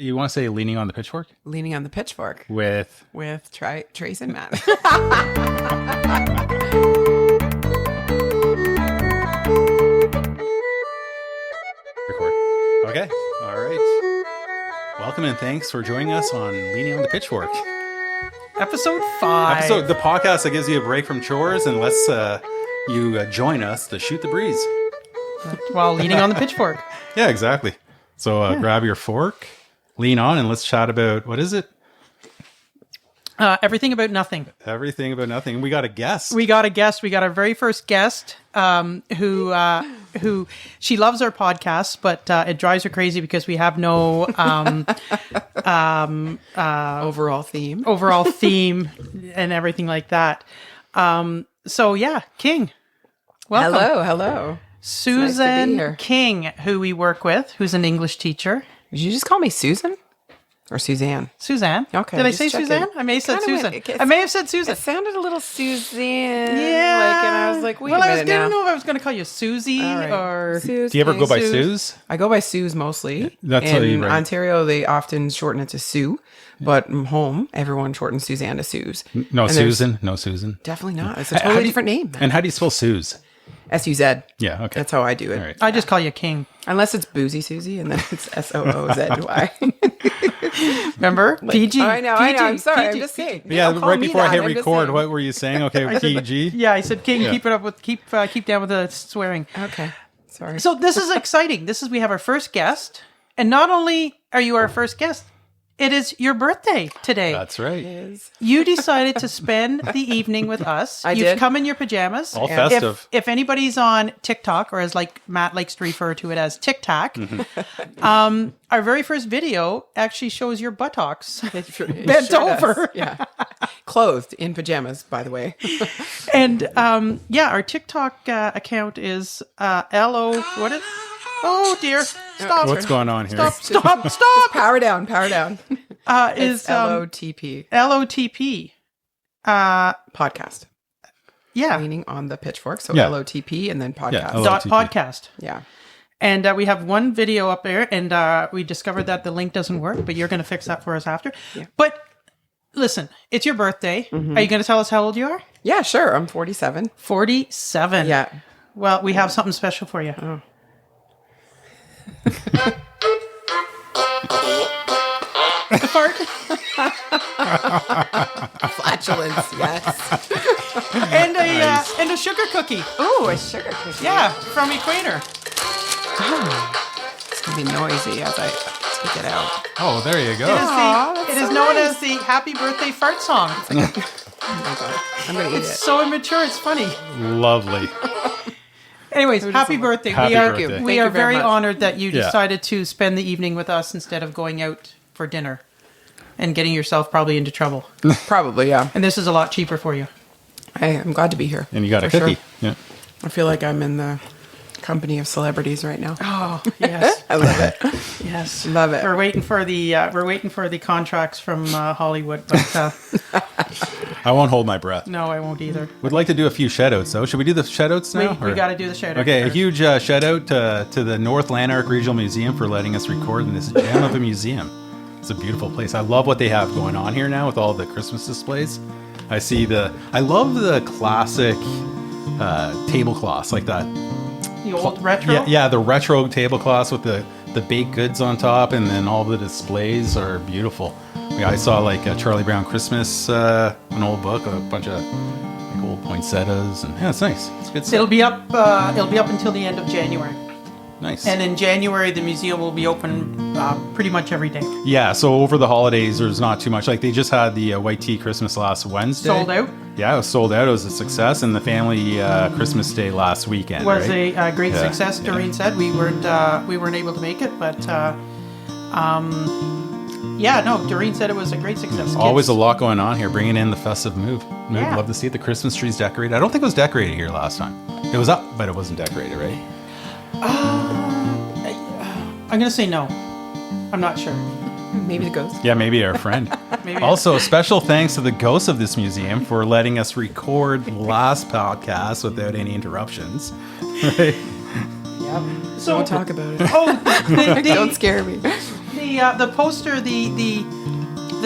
You want to say leaning on the pitchfork? Leaning on the pitchfork With Trace and Matt. record. Okay. All right. Welcome and thanks for joining us on Leaning on the Pitchfork. Episode 5. The podcast that gives you a break from chores and lets you join us to shoot the breeze. While leaning on the pitchfork. Yeah, exactly. So grab your fork, lean on, and let's chat about, what is it? Everything about nothing. Everything about nothing. We got a guest. We got a guest. We got our very first guest who she loves our podcast, but it drives her crazy because we have no Overall theme. and everything like that. So yeah, King. Welcome. Hello. Susan nice to be here. King, who we work with, who's an English teacher. Did you just call me Susan? Or Suzanne? Suzanne. Okay, Did I just say checking. Suzanne? I may have said Kinda Susan. went- I may have said Susan. It sounded a little Suzanne. Yeah. And I was like, wait well, a I was minute gonna now. know if I was going to call you Susie All right. or... Suze, Do you ever hey, go by Suze. Suze? I go by Suze mostly. That's how in you write. Ontario, they often shorten it to Sue. But home, everyone shortens Suzanne to Suze. No, And there's- Susan. No, Susan. Definitely not. It's a How do totally you- different name. And how do you spell Suze? S-U-Z. Yeah, okay. That's how I do it. All right. I just call you King. Unless it's Boozy Susie, and then it's S-O-O-Z-Y. Remember? PG. I know. I'm sorry. I'm PG. just saying. Yeah, Don't call right me before I that, hit I'm just record, saying. what were you saying? Okay, PG. Yeah, I said King. Yeah. Keep it up with keep down with the swearing. Okay. Sorry. So this is exciting. We have our first guest, and not only are you our first guest, it is your birthday today. That's right. You decided to spend the evening with us. I You've did. come in your pajamas. All Yeah. festive. If anybody's on TikTok, or as like Matt likes to refer to it as TikTok, our very first video actually shows your buttocks bent over. Does. Yeah. Clothed in pajamas, by the way. And our TikTok account is LO. What is? Oh dear! Stop! What's going on here? Stop! Power down. Is LOTP LOTP? podcast. Yeah. Leaning on the pitchfork. So Yeah. LOTP and then podcast. Yeah, Dot LOTP. podcast. Yeah. And we have one video up there, and we discovered that the link doesn't work, but you're going to fix that for us after. Yeah. But listen, it's your birthday. Are you going to tell us how old you are? Yeah, sure. I'm 47. 47. Yeah. Well, we have something special for you. Oh. The fart. Flatulence, yes. And a sugar cookie. Ooh, a sugar cookie. Yeah, from Equator. It's going to be noisy as I take it out. Oh, there you It go. is, it is known as the Happy Birthday Fart Song. Oh my God. I'm going to eat It's it. so immature, it's funny. Lovely. Anyways, happy birthday. Happy we are birthday. Thank we you are very very much. honored that you Yeah. decided to spend the evening with us instead of going out for dinner and getting yourself probably into trouble. Probably, yeah. And this is a lot cheaper for you. I'm glad to be here. And you got a For cookie. sure. Yeah. I feel like I'm in the company of celebrities right now. Oh, yes. I love it. Yes. Love it. We're waiting for the contracts from Hollywood, but I won't hold my breath. no, I won't either. Would like to do a few shout-outs, though. Should we do the shout-outs now? We or- got to do the shout out. Okay, a huge shout-out to the North Lanark Regional Museum for letting us record in this gem of a museum. It's a beautiful place. I love what they have going on here now with all the Christmas displays. I love the classic tablecloths, like that. The old retro. Yeah, the retro tablecloths with the baked goods on top, and then all the displays are beautiful. Yeah, I saw like a Charlie Brown Christmas, an old book, a bunch of like old poinsettias, and yeah, it's nice. It's good stuff. It'll be up until the end of January. Nice. And in January, the museum will be open pretty much every day. Yeah, so over the holidays, there's not too much. Like they just had the White Tea Christmas last Wednesday. Sold out. Yeah, it was sold out. It was a success, and the family Christmas Day last weekend Was right? a great Yeah, success. yeah. Doreen said we weren't able to make it, but Doreen said it was a great success. Always Kids- a lot going on here, bringing in the festive mood. Yeah. Love to see it. The Christmas trees decorated. I don't think it was decorated here last time. It was up, but it wasn't decorated, right? I'm gonna say no. I'm not sure. Maybe the ghost. Yeah, maybe our friend. Maybe Also, special thanks to the ghosts of this museum for letting us record the last podcast without any interruptions. Right? Yep. So- Don't talk about it. Oh, Don't scare me. the poster, the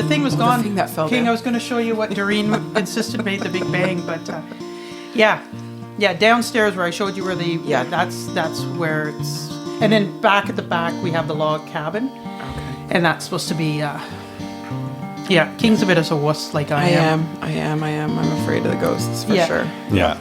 thing was gone. thing that fell King, down. I was going to show you what Doreen insisted made the Big Bang, but yeah, downstairs where I showed you where that's where it's, and then back at the back we have the log cabin, and that's supposed to be King's a bit of a wuss like I am. I am. I'm afraid of the ghosts for sure. Yeah.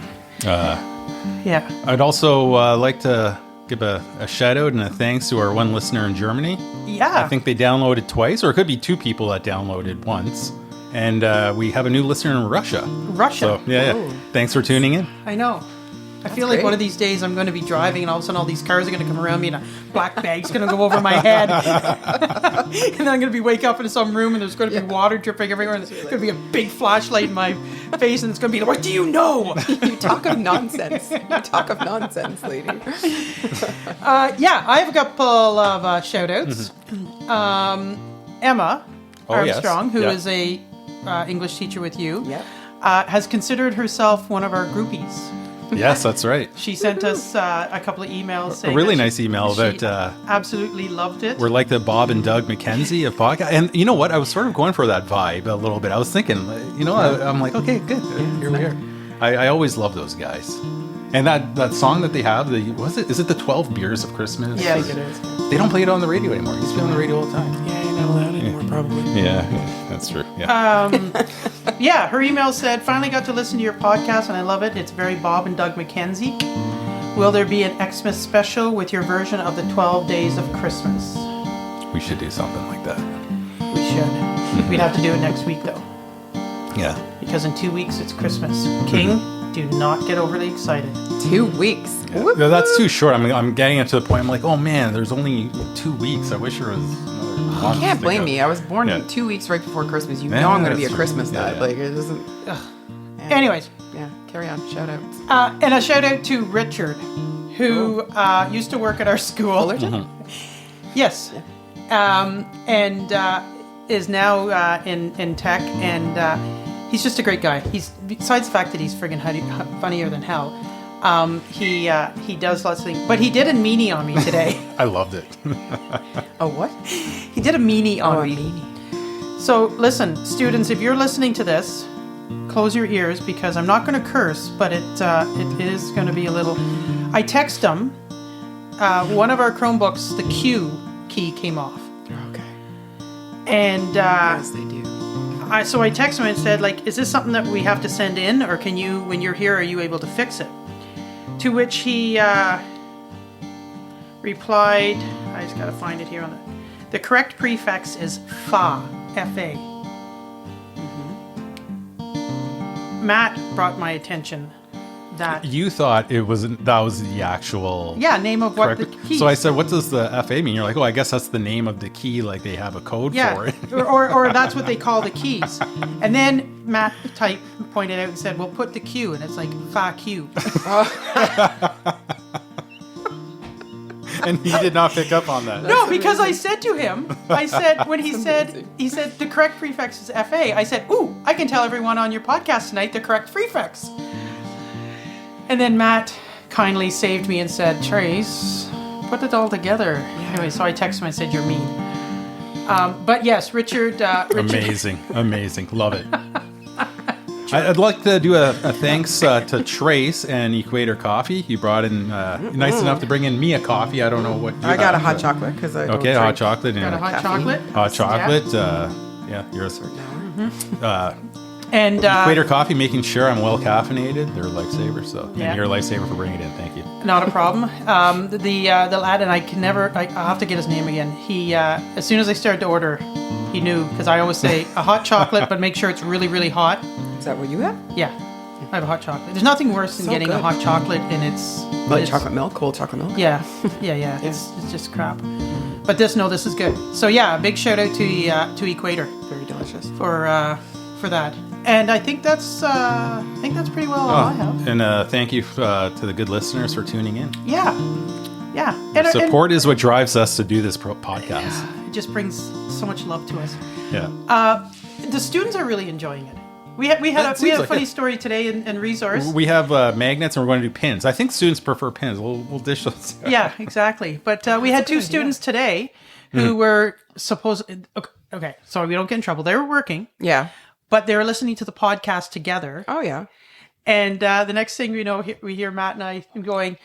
Yeah. I'd also like to give a shout out and a thanks to our one listener in Germany. Yeah. I think they downloaded twice, or it could be two people that downloaded once. And we have a new listener in Russia. So, yeah. Thanks for tuning in. I know. I feel like one of these days I'm going to be driving and all of a sudden all these cars are going to come around me and a black bag's going to go over my head. And then I'm going to be wake up in some room and there's going to be water dripping everywhere and there's going to be a big flashlight in my face and it's going to be like, what do you know? You talk of nonsense. Lady. I have a couple of shout-outs. Emma Armstrong, who is a English teacher with you, has considered herself one of our groupies. Yes, that's right. She sent us a couple of emails saying a really nice email about absolutely loved it. we're like the Bob and Doug McKenzie of podcast. And you know what? I was sort of going for that vibe a little bit. I was thinking, I'm like, okay, good. Here we are. I always love those guys. And that song that they have, is it the 12 Beers of Christmas? Yes. I think it is. They don't play it on the radio anymore. It used to be on the radio all the time. Yeah, you're not allowed anymore, probably. Yeah, that's true. Yeah. Her email said, finally got to listen to your podcast and I love it. It's very Bob and Doug McKenzie. Will there be an Xmas special with your version of the 12 Days of Christmas? We should do something like that. We should. We'd have to do it next week though. Yeah. Because in 2 weeks it's Christmas. King, do not get overly excited. 2 weeks. No, that's too short. I'm getting it to the point. I'm like, oh man, there's only 2 weeks. I wish there was another month. You can't to blame go. me. I was born 2 weeks right before Christmas. You know I'm going to be a that's Christmas true. nut. Yeah. Like, it doesn't... Anyways. Yeah, carry on. Shout outs. And a shout out to Richard, who used to work at our school. Fullerton? Yes. And is now in tech, and he's just a great guy. He's, besides the fact that he's friggin' funnier than hell, he does lots of things. But he did a meanie on me today. I loved it. A what? He did a meanie on me. Meanie. So listen, students, if you're listening to this, close your ears because I'm not going to curse, but it is going to be a little... I text him. One of our Chromebooks, the Q key came off. Okay. And Yes, they do. so I text him and said, like, is this something that we have to send in, or can you, when you're here, are you able to fix it? To which he replied, I just got to find it here on the correct prefix is FA, F-A. Matt brought my attention that You thought that was the actual name of what correct. the key. So I said, what does the FA mean? You're like, oh, I guess that's the name of the key. Like they have a code for it. or that's what they call the keys. And then Matt pointed out and said, well, put the Q, and it's like fa Q. And he did not pick up on that. No, because I said to him, I said, when he amazing. said the correct prefix is FA, I said, ooh, I can tell everyone on your podcast tonight the correct prefix. And then Matt kindly saved me and said, Trace, put it all together. Anyway, so I texted him and said, you're mean. But yes, Richard. Amazing. Love it. I'd like to do a thanks to Trace and Equator Coffee. You brought in, nice enough to bring in me a coffee. I don't know what you I got a have, hot but- chocolate because I don't Okay, drink. hot chocolate. Got a hot Caffeine. chocolate. Hot chocolate. Yours. And Equator Coffee, making sure I'm well caffeinated. They're a lifesaver. So, Yeah. and you're a lifesaver for bringing it in. Thank you. not a problem. The lad, and I'll have to get his name again. He, as soon as I started to order, he knew, because I always say a hot chocolate, but make sure it's really, really hot. Is that what you have? Yeah, I have a hot chocolate. There's nothing worse than So getting a good. hot chocolate and it's Like chocolate milk, cold chocolate milk? Yeah. It's just crap. But this is good. So yeah, a big shout out to Equator Very delicious. for that. And I think that's pretty well all I have. And thank you to the good listeners for tuning in. Yeah. And Support is what drives us to do this podcast. it just brings so much love to us. Yeah. The students are really enjoying it, We had a seems like funny it. story today in resource. We have magnets and we're going to do pins. I think students prefer pins. We'll dish those. Yeah, exactly. But we had two students today who were supposed. Okay, so we don't get in trouble. They were working, Yeah. but they were listening to the podcast together. Oh, yeah. And the next thing we know, we hear Matt and I going,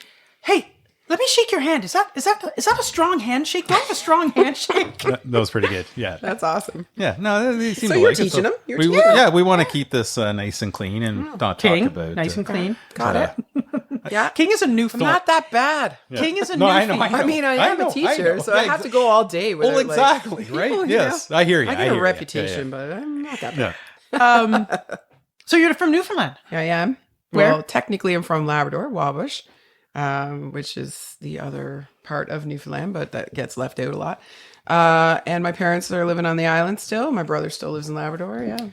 "Hey, let me shake your hand. Is that a strong handshake? Do I have a strong handshake?" That was pretty good. Yeah. That's awesome. Yeah. No, they seem So to you're like it, teaching them? You're we, teaching them? yeah, we want to keep this nice and clean and not King, talk about nice and clean. Got it. Yeah. King is a new. Not that bad. Yeah. King is a No, new. I know. I mean, I am know, a teacher, know. so I have to go all day with Well, it. like, exactly, people, right? you Yes, know, I hear you. I I get hear a you. reputation, Yeah, but I'm not that yeah. bad. Yeah. So you're from Newfoundland. I am. Where? Well, technically, I'm from Labrador, Wabash, which is the other part of Newfoundland, but that gets left out a lot. And my parents are living on the island still. My brother still lives in Labrador. Yeah.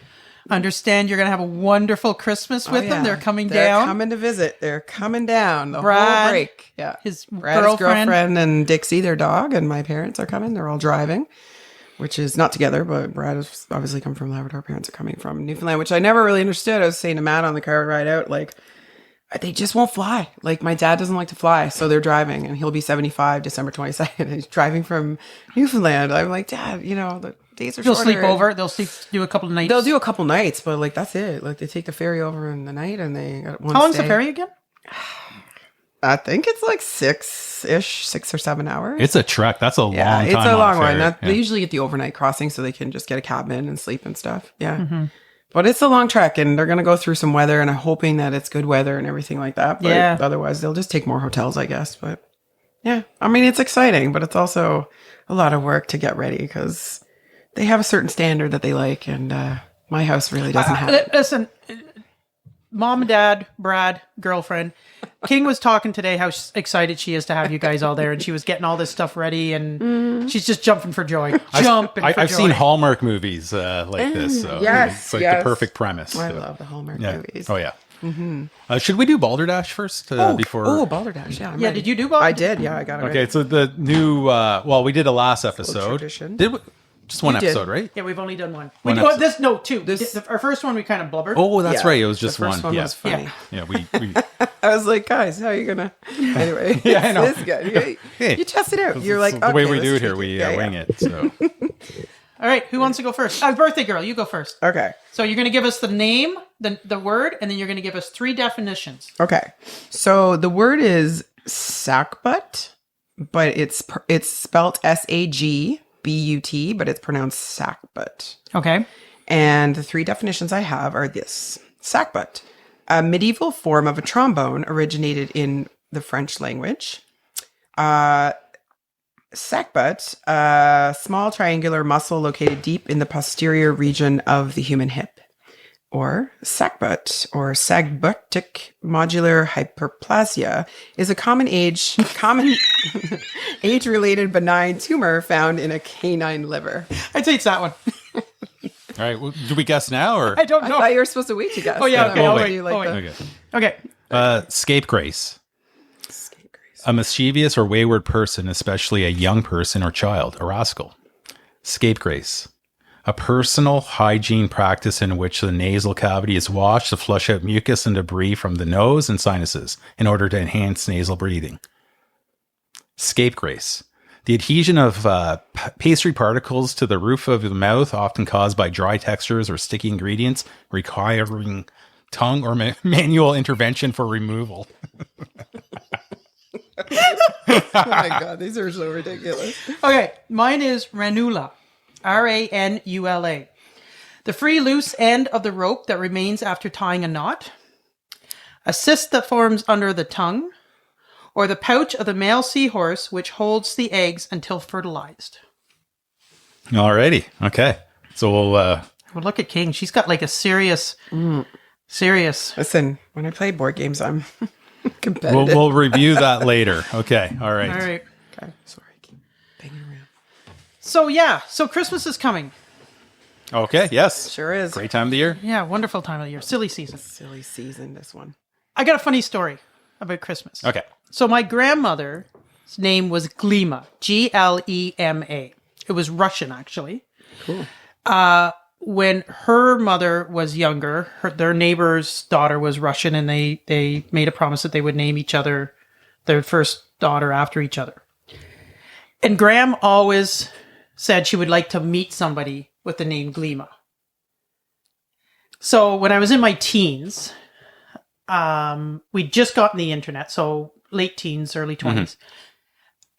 Understand you're going to have a wonderful Christmas with them. They're coming down. They're coming to visit. They're coming down the Brad, whole break. Yeah. his Brad's girlfriend. and Dixie, their dog, and my parents are coming. They're all driving, which is not together, but Brad has obviously come from Labrador. Parents are coming from Newfoundland, which I never really understood. I was saying to Matt on the car ride out, like, they just won't fly. Like, my dad doesn't like to fly, so they're driving, and he'll be 75 December 22nd, and he's driving from Newfoundland. I'm like, Dad, you know, the days are They'll shorter. sleep over. They'll do a couple of nights. They'll do a couple nights, but, like, that's it. Like, they take the ferry over in the night, and they got one How long's stay. the ferry again? I think it's like 6 or 7 hours. It's a trek. That's a long time. It's a on long ferry. one. Yeah. They usually get the overnight crossing so they can just get a cabin and sleep and stuff. Yeah. Mm-hmm. But it's a long trek and they're going to go through some weather and I'm hoping that it's good weather and everything like that. But Yeah. otherwise they'll just take more hotels, I guess. But yeah, I mean, it's exciting, but it's also a lot of work to get ready because they have a certain standard that they like. And my house really doesn't have it. Listen, Mom and Dad, Brad, girlfriend. King was talking today how excited she is to have you guys all there, and she was getting all this stuff ready, and she's just jumping for joy. I've seen Hallmark movies like this. So Yes, it's like yes. the perfect premise. I So, love the Hallmark yeah. movies. Oh, yeah. Should we do Balderdash first before? Oh, Balderdash. Yeah. I'm Yeah, ready. did you do Balderdash? I did. Yeah, I got it. Okay, Ready. so the new, well, we did a last episode. tradition. Did we? Just one You did. episode, right? Yeah, we've only done one. One We, oh, episode. two. Our first one we kind of blubbered. Oh, that's Yeah. right. It was just the first one yeah. was funny. Yeah. Yeah, we I was like, guys, how are you gonna? Anyway, Yeah, I know. This guy, Hey, you test it out. You're it's like, the way okay, we do let's it here. tweak We Yeah, wing yeah. it. So All right, who wants to go first? Birthday girl, you go first. Okay. So you're going to give us the name, the word, and then you're going to give us 3 definitions. Okay. So the word is sackbut, but it's spelled SAGBUT, but it's pronounced sackbut. Okay. And the 3 definitions I have are this: sackbut, a medieval form of a trombone originated in the French language. Sackbut, a small triangular muscle located deep in the posterior region of the human hip. Or sackbut, or sagbutic modular hyperplasia, is a common age-related benign tumor found in a canine liver. I'd say it's that one. all right. Well, do we guess now or I don't I know. thought you were supposed to wait to guess. Oh, yeah, okay, I'll What wait. do you like Oh, wait. the- okay? Okay. Scapegrace. A mischievous or wayward person, especially a young person or child, a rascal. Scapegrace. A personal hygiene practice in which the nasal cavity is washed to flush out mucus and debris from the nose and sinuses in order to enhance nasal breathing. Scapegrace. The adhesion of pastry particles to the roof of the mouth, often caused by dry textures or sticky ingredients, requiring tongue or manual intervention for removal. Oh my God, these are so ridiculous. Okay, mine is ranula. Ranula. The free loose end of the rope that remains after tying a knot. A cyst that forms under the tongue. Or the pouch of the male seahorse which holds the eggs until fertilized. Alrighty. Okay. So we'll Well, look at King. She's got like a serious. Listen, when I play board games, I'm competitive. we'll review that later. Okay. All right. All right. Okay, sorry, I keep banging around. So Christmas is coming. Okay. Yes. Sure is. Great time of the year. Yeah, wonderful time of the year. Silly season. Silly season, this one. I got a funny story about Christmas. Okay. So my grandmother's name was Glema, Glema. It was Russian, actually. Cool. when her mother was younger, their neighbor's daughter was Russian, and they made a promise that they would name each other, their first daughter, after each other. And Graham always said she would like to meet somebody with the name Glima. So when I was in my teens, we'd just gotten the internet, so late teens, early 20s.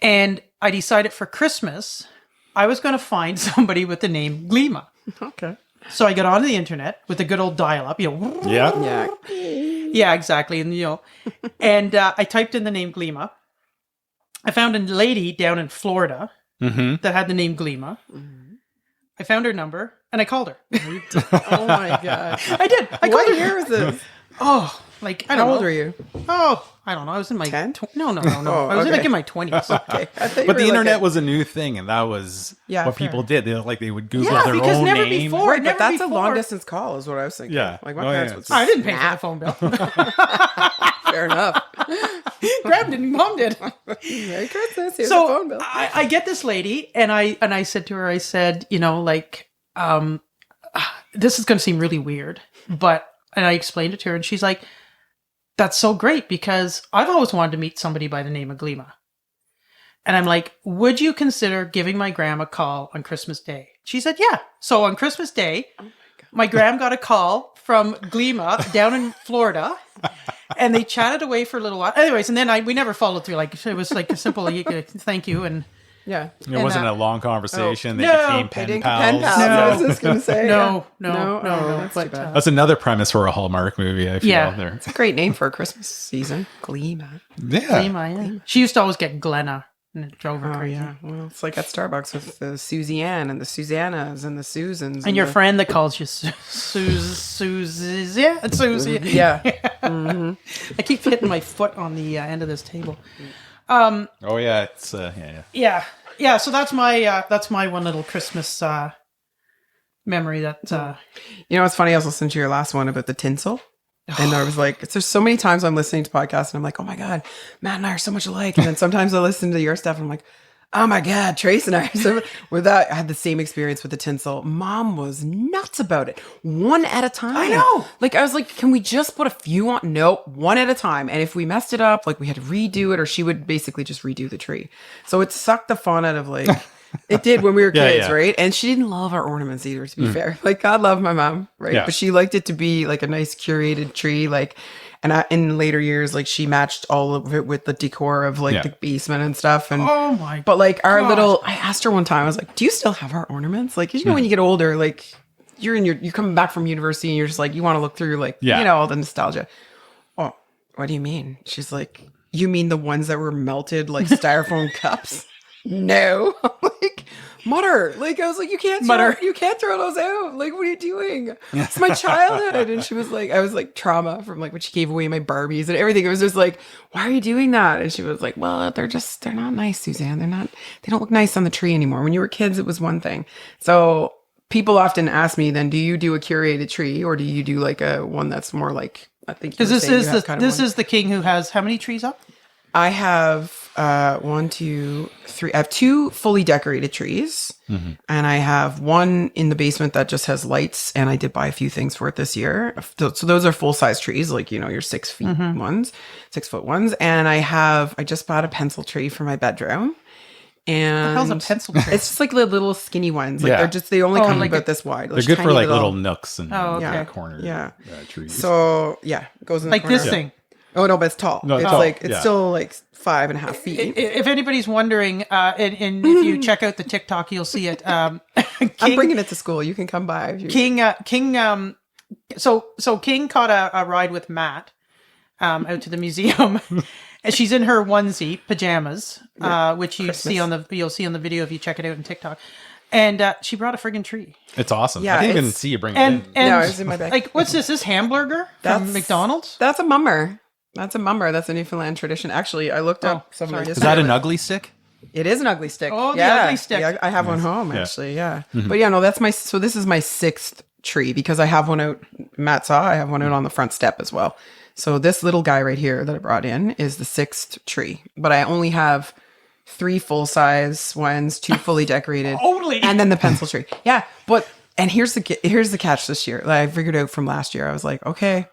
And I decided for Christmas, I was going to find somebody with the name Glima. Okay. So I got onto the internet with the good old dial-up, Yeah. Yeah, exactly. And, and I typed in the name Glima. I found a lady down in Florida that had the name Glima. I found her number and I called her. Oh my God. I did. I called What her. year was this? Oh, like, I don't How know. old were you? Oh, I don't know. I was in my... 10? No. Oh, I was okay. in my 20s. Okay. I thought you But were the like internet a- was a new thing, and that was Yeah, what fair. people did. They would Google Yeah, their because own never name. before- Right, never but that's a before. long distance call, is what I was thinking. Yeah. Like my Oh, parents yeah. would. I didn't pay for the phone bill. Fair enough. Graham didn't. Mom did. Merry Christmas. Here's So the phone bill. I get this lady, and I said to her, I said, this is going to seem really weird, and I explained it to her, and she's like, that's so great, because I've always wanted to meet somebody by the name of Glima. And I'm like, would you consider giving my gram a call on Christmas Day? She said, yeah. So on Christmas Day, my gram got a call from Glima down in Florida, and they chatted away for a little while. Anyways, and then we never followed through. Like, it was like a simple thank you, and Yeah. It wasn't that- a long conversation. They No. became They pen didn't pals. pen pals. No. I was just going to say. No, yeah. no, That's but, too bad. That's another premise for a Hallmark movie, I feel. Yeah. There. It's a great name for a Christmas season. Glima. Yeah. Glima, yeah. She used to always get Glenna, and it drove her Oh, crazy. yeah. Well, it's like at Starbucks with the Susie Ann and the Susannas and the Susans. And your the- friend that calls you Susie. Yeah, it's Susie. Yeah. I keep hitting my foot on the end of this table. Oh yeah, it's yeah. Yeah. So that's my one little Christmas memory. That You know, it's funny. I was listening to your last one about the tinsel. And I was like, there's so many times I'm listening to podcasts and I'm like, oh my God, Matt and I are so much alike. And then sometimes I listen to your stuff and I'm like, oh my God, Trace and I. So with that, I had the same experience with the tinsel. Mom was nuts about it. One at a time. I know. Like, I was like, can we just put a few on? No, one at a time. And if we messed it up, like we had to redo it, or she would basically just redo the tree. So it sucked the fun out of like, it did when we were Yeah, kids, yeah. right? And she didn't love our ornaments either, to be fair. Like, God love my mom, right? Yeah. But she liked it to be like a nice curated tree. Like, and in later years, like she matched all of it with the decor of like Yeah. the basement and stuff. And oh my. but like our gosh. I asked her one time, I was like, do you still have our ornaments? Like, you know, when you get older, like you're coming back from university and you're just like, you want to look through like, Yeah. you know, all the nostalgia. Oh, what do you mean? She's like, you mean the ones that were melted like styrofoam cups? No. Like, Mutter. Like, I was like, you can't throw those out. Like, what are you doing? It's my childhood. And she was like, I was like trauma from like when she gave away my Barbies and everything. It was just like, why are you doing that? And she was like, well, they're not nice, Suzanne. They don't look nice on the tree anymore. When you were kids, it was one thing. So people often ask me then, do you do a curated tree or do you do like a one that's more like, I think Because this is the king who has how many trees up? I have 1, 2, 3. I have 2 fully decorated trees, and I have one in the basement that just has lights. And I did buy a few things for it this year. So those are full size trees, like your 6 feet ones, 6 foot ones. And I just bought a pencil tree for my bedroom. And How's a pencil tree? It's just like the little skinny ones. Like Yeah. they only come like about this wide. They're good for tiny like little nooks and Oh, okay. corner trees. So yeah, it goes in the Like corner. this thing. Oh no, but it's tall. No, it's it's tall, like it's yeah. still like 5.5 feet. If anybody's wondering, and if you check out the TikTok, you'll see it. I'm bringing it to school. You can come by. If you... King. So King caught a ride with Matt out to the museum, and she's in her onesie pajamas, which you'll see on the video if you check it out on TikTok. And she brought a friggin' tree. It's awesome. Yeah, I didn't even it's- see you bring And it in. No, it's in my bag. Like, what's this? This hamburger from McDonald's? That's a mummer. That's a mummer. That's a Newfoundland tradition. Actually, I looked up some of sorry. the Is that an history. ugly stick? It is an ugly stick. Oh, the ugly stick. Yeah, I have one home actually. Yeah, but yeah, no, so this is my 6th tree because I have one out. Matt saw I have one out on the front step as well. So this little guy right here that I brought in is the 6th tree, but I only have 3 full size ones, 2 fully decorated, Only? and then the pencil tree. Yeah, but And here's the catch this year. Like, I figured out from last year. I was like, okay,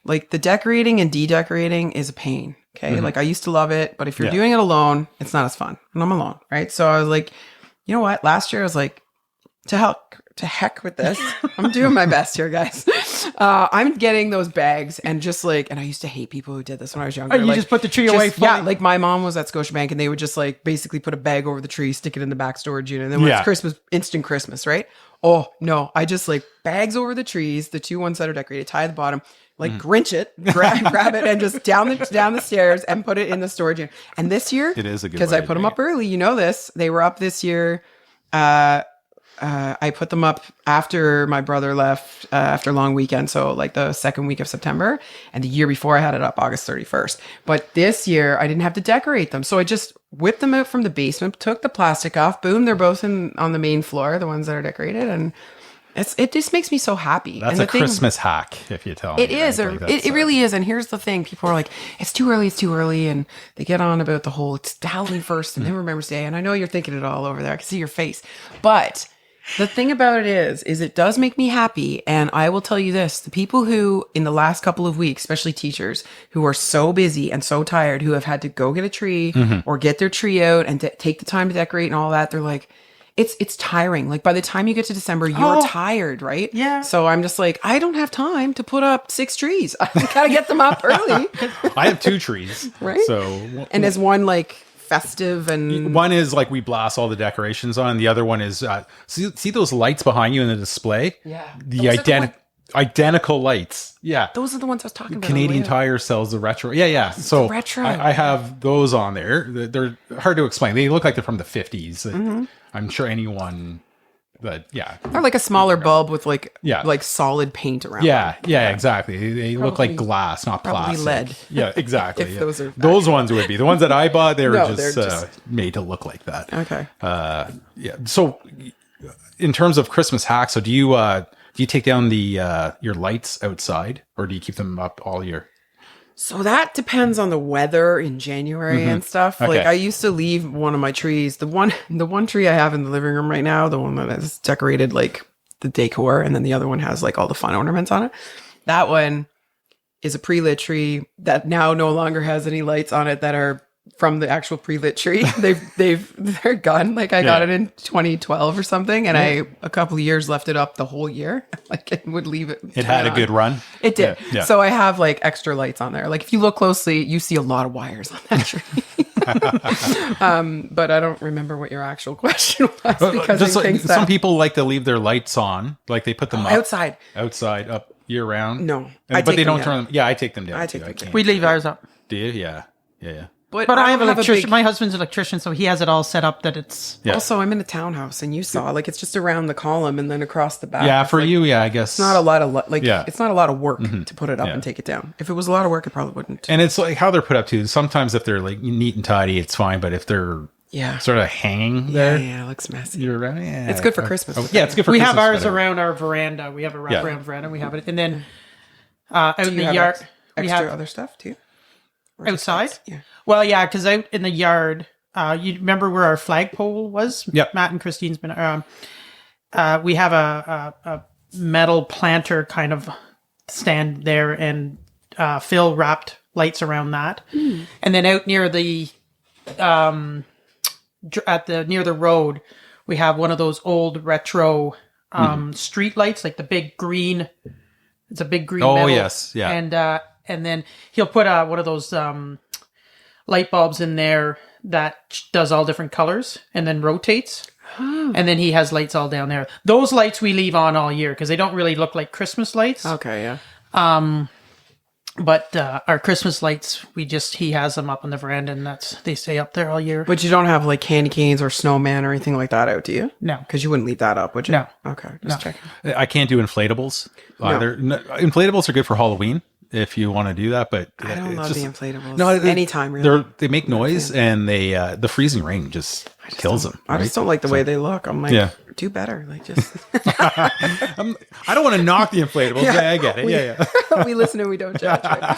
like the decorating and de-decorating is a pain. Okay. Like I used to love it, but if you're doing it alone, it's not as fun. And I'm alone. Right. So I was like, you know what? Last year I was like, to heck with this. I'm doing my best here, guys. I'm getting those bags and just like, and I used to hate people who did this when I was younger. Oh, you like, just put the tree away Yeah, fully? like my mom was at Scotiabank and they would just like basically put a bag over the tree, stick it in the back storage unit. And then when it's Christmas, instant Christmas, right? Oh no, I just like bags over the trees, the two ones that are decorated, tie the bottom, like Grinch it, grab it, and just down the stairs and put it in the storage unit. And this year, It is a good because way I to put do them it. up early. You know this. They were up this year. I put them up after my brother left after a long weekend, so like the second week of September. And the year before, I had it up August 31st. But this year, I didn't have to decorate them, so I just whipped them out from the basement, took the plastic off. Boom, they're both on the main floor, the ones that are decorated, and it just makes me so happy. That's and a Christmas hack, if you tell me. it is, right? or Like, it really is. And here's the thing: people are like, "It's too early," and they get on about the whole it's Halloween first and then Remembrance Day. And I know you're thinking it all over there. I can see your face, but the thing about it is it does make me happy. And I will tell you this: the people who, in the last couple of weeks, especially teachers who are so busy and so tired, who have had to go get a tree or get their tree out and take the time to decorate and all that, they're like, it's tiring. Like by the time you get to December, you're tired, right? Yeah. So I'm just like, I don't have time to put up 6 trees. I gotta get them up early. I have 2 trees. Right? So And there's one like festive and one is like we blast all the decorations on. The other one is see those lights behind you in the display? Yeah. The identical lights. Yeah. those are the ones I was talking about. Canadian on the way Tire sells the retro. Yeah. So retro. I have those on there. They're hard to explain. They look like they're from the 50s. Mm-hmm. I'm sure anyone, but yeah. Or like a smaller bulb with like Yeah. like solid paint around. Yeah, exactly. They look like glass, not probably plastic. lead. Yeah, exactly. If yeah. those are those ones would be the ones that I bought. They were No, just, they're just- made to look like that. Okay. Yeah. So, in terms of Christmas hacks, so do you take down the your lights outside, or do you keep them up all year? So that depends on the weather in January and stuff. Like Okay. I used to leave one of my trees, the one tree I have in the living room right now, the one that is decorated like the decor, and then the other one has like all the fun ornaments on it. That one is a pre-lit tree that now no longer has any lights on it that are from the actual pre-lit tree. They're gone. Like I got it in 2012 or something, and I a couple of years left it up the whole year. Like it would leave it. It had a good run. It did. Yeah. So I have like extra lights on there. Like if you look closely, you see a lot of wires on that tree. But I don't remember what your actual question was because Just I like, think some people like to leave their lights on, like they put them up outside. up year round. No, but they don't turn them. Yeah, I take them down. I take too. them down. can't. We leave ours up. Do you? Yeah. But But I have don't an electrician. big- My husband's an electrician, so he has it all set up that it's. Yeah. Also, I'm in a townhouse, and you saw like it's just around the column and then across the back. Yeah, It's for like, you, yeah, I guess it's not a lot of Yeah. It's not a lot of work to put it up Yeah. and take it down. If it was a lot of work, it probably wouldn't. And it's like how they're put up too. Sometimes if they're like neat and tidy, it's fine. But if they're Yeah. sort of hanging Yeah, there, it looks messy. you're right. Yeah. It's good for Christmas. Yeah, it's good for We Christmas. have ours whatever. around our veranda. We have a wraparound veranda. We have it, and then out in Do you the have yard, we extra have other stuff too. outside. Yeah. Well, yeah, because out in the yard, you remember where our flagpole was? Yep. Matt and Christine's been. We have a metal planter kind of stand there, and Phil wrapped lights around that, and then out near the near the road, we have one of those old retro street lights, like the big green. It's a big green. Oh, metal, yes, yeah. and then he'll put one of those light bulbs in there that does all different colors and then rotates. And then he has lights all down there. Those lights we leave on all year because they don't really look like Christmas lights. Okay. Yeah. But our Christmas lights, he has them up on the veranda, and they stay up there all year. But you don't have like candy canes or snowman or anything like that out, do you? No. Because you wouldn't leave that up, would you? No. Okay. Just checking. I can't do inflatables either. No, inflatables are good for Halloween if you want to do that, but I don't it's love just, the inflatables. No, Anytime, really. They make noise, and they the freezing rain just kills them. I just don't like the way they look. I'm like, do better. Like, just. I don't want to knock the inflatables. Yeah, I get it. We listen and we don't judge. Right?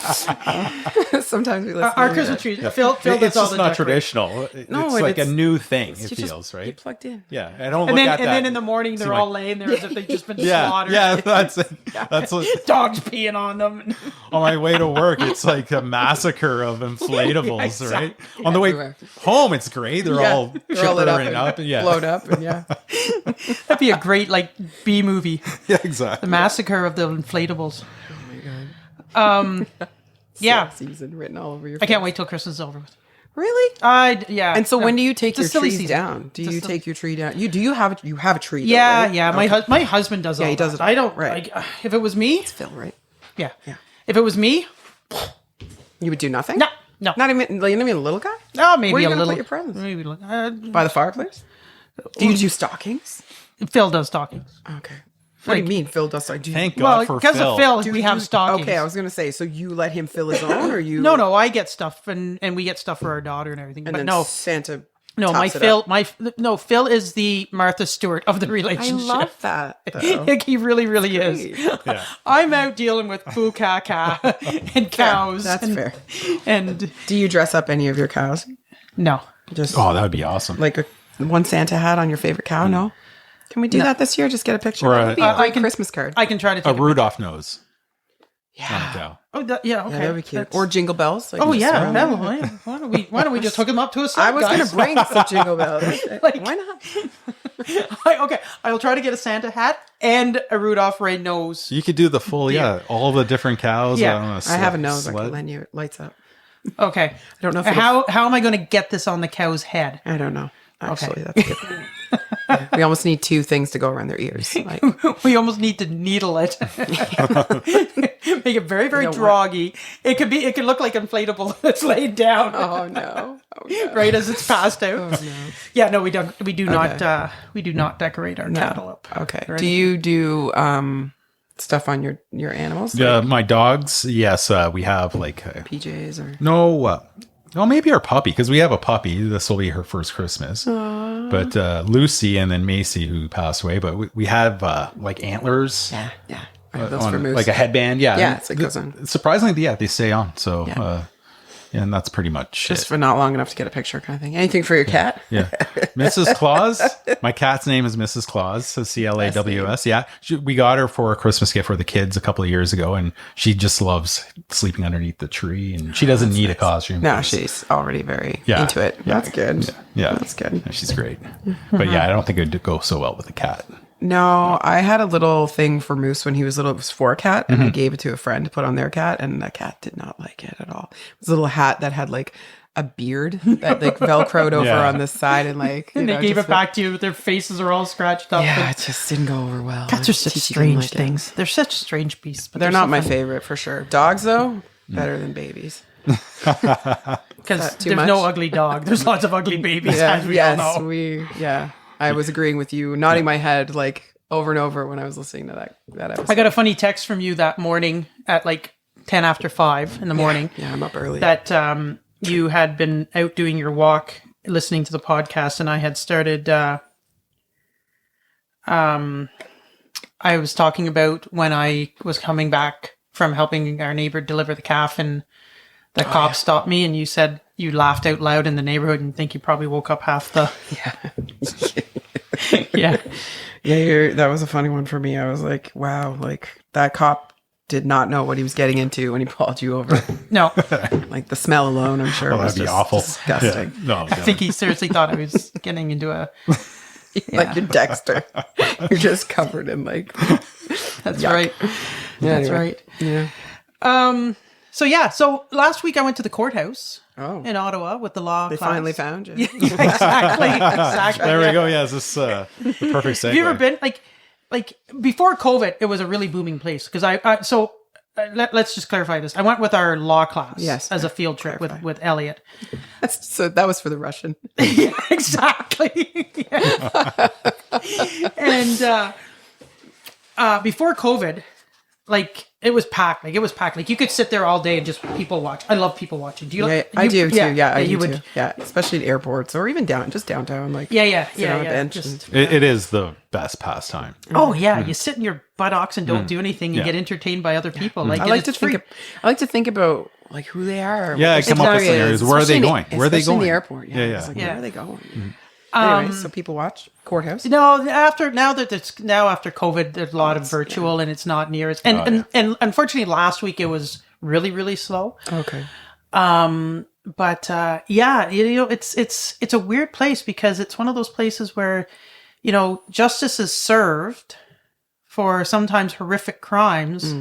Sometimes we listen. Our Christmas tree. Phil It's does all just the not decorating. traditional. It's like a new thing. It feels You right. plugged in. Yeah, I don't And look then, at and that. then in the morning, they're all laying there as if they've just been yeah, slaughtered. yeah, that's it. That's what, Dogs peeing on them. on my way to work. It's like a massacre of inflatables, Yeah, exactly. right? On the way Everywhere. home, it's great. They're all They're all lit chipper up and and up. Yeah, blown up, and yeah. That'd be a great like B movie. yeah, The exactly. Massacre of the Inflatables. Oh my god. Yeah. Season written all over your. I can't face. wait till Christmas is over with. Really? Yeah. And so when do you take It's a your silly trees season. down? Do It's a you silly- take your tree down? You have a tree. Though, Yeah, right? yeah. Okay. My husband does all he does that. it. I don't. Right. Like, if it was me, Phil, right? yeah. Yeah. If it was me, You would do nothing. no, no. Not even. Like, you know, a little guy Oh, maybe Where are you a gonna little. put your presents? Maybe by the fireplace. Do you do stockings? Phil does stockings. Okay. What do you mean, Phil does? Do you, Thank Well, God for because Phil. of Phil, do we you- have stockings. Okay, I was gonna say. So you let him fill his own, or you? No, I get stuff, and we get stuff for our daughter and everything. And but then no, Santa. no, tops my it Phil, up. Phil is the Martha Stewart of the I relationship. love that. Though. Like, he really, really is. Yeah. I'm out dealing with bukaka and cows. That's and, fair. And Do you dress up any of your cows? no, Just Oh, that would be awesome. like one Santa hat on your favorite cow? No. Can we do that this year? Just get a picture. Or That a- would be a great I can- Christmas card. I can try to a take Rudolph nose on a yeah. cow. yeah, okay. Yeah, that'd be cute. That's- Or jingle bells. Like oh just yeah, throw that them. one, yeah. Why don't we just hook them up to a side, I was guys? gonna bring some jingle bells. Like- Why not? Okay, I'll try to get a Santa hat and a Rudolph red nose. You could do the full, all the different cows. Yeah. on I have a nose. I sled. can lend you. It lights up. Okay, I don't know if it'll- how am I going to get this on the cow's head? I don't know. Actually, that's good. Yeah. We almost need two things to go around their ears. Like, We almost need to needle it, make it very, very You know droggy. It could look like inflatable that's laid down oh no. Oh no. right as it's passed out. Oh, no. Yeah, no, we don't. We do not. We do not decorate our cattle up. Okay. Or Do you do stuff on your animals? Yeah, Like my dogs. Yes, we have like PJs or well, maybe our puppy, because we have a puppy. This will be her first Christmas. But Lucy and then Macy, who passed away. But we have like antlers. yeah. I have those for On, moose. like a headband. Yeah, Yeah, it's like goes on. Surprisingly, they stay on. So Yeah. and that's pretty much Just it. for not long enough to get a picture, kind of thing. Anything for your cat? Yeah. Mrs. Claus. My cat's name is Mrs. Claus. So Claws. Yeah. We got her for a Christmas gift for the kids a couple of years ago, and she just loves sleeping underneath the tree, and she doesn't need a costume. No, she's already very into it. Yeah. That's good. Yeah. That's good. Yeah, she's great. But yeah, I don't think it would go so well with a cat. No, I had a little thing for Moose when he was little. It was for a cat, and I gave it to a friend to put on their cat, and the cat did not like it at all. It was a little hat that had like a beard that like velcroed over Yeah. on this side, and like And they gave it back to you. Their faces are all scratched up. Yeah, and it just didn't go over well. cats are such Titi didn't strange like it. things. They're such strange beasts. But They're not so my funny. favorite for sure. Dogs though, better than babies. Because that too there's no much? ugly dog. There's lots of ugly babies, as we all know. I was agreeing with you, nodding my head like over and over when I was listening to that episode. I got a funny text from you that morning at like 10 after 5 in the morning Yeah, I'm up early. that you had been out doing your walk, listening to the podcast, and I had started. I was talking about when I was coming back from helping our neighbor deliver the calf, and the cop stopped me, and you said you laughed out loud in the neighborhood, and think you probably woke up half the. Yeah. Yeah, that was a funny one for me. I was like, wow, like that cop did not know what he was getting into when he pulled you over. No, Like the smell alone, I'm sure, Oh, was that'd be just awful. disgusting. Yeah. No, I think he seriously thought I was getting into a. Like you're Dexter. You're just covered in like. That's Yuck. right. That's Anyway. right. Yeah. So last week I went to the courthouse Oh, in Ottawa with the law they class. finally found you. Exactly. There we yeah. go. Yeah, is this the perfect segue? Have you ever been like before COVID? It was a really booming place because let's just clarify this. I went with our law class, Yes. as a field trip with Elliot. So that was for the Russian. Yeah, exactly. Yeah. And before COVID, like it was packed. Like it was packed. Like you could sit there all day and just people watch. I love people watching. Do you? Yeah, I do too. Yeah, I do you too. Yeah, especially at airports or even downtown. Like Yeah, yeah, sit on a yeah. bench Just, and- It is the best pastime. oh yeah, you sit in your buttocks and don't do anything. You Yeah. get entertained by other people. Like I like to it's free. think. I like to think about like who they are. Yeah, what come up with their scenarios. is, Where are they especially going? Where are they especially in going? the airport. Yeah, Yeah. It's like, Yeah. where are they going? Anyway, so people watch Courthouse. No, after COVID, there's a lot of virtual, and it's not near as. And unfortunately, last week it was really really slow. Okay. But yeah, it's a weird place because it's one of those places where, justice is served for sometimes horrific crimes,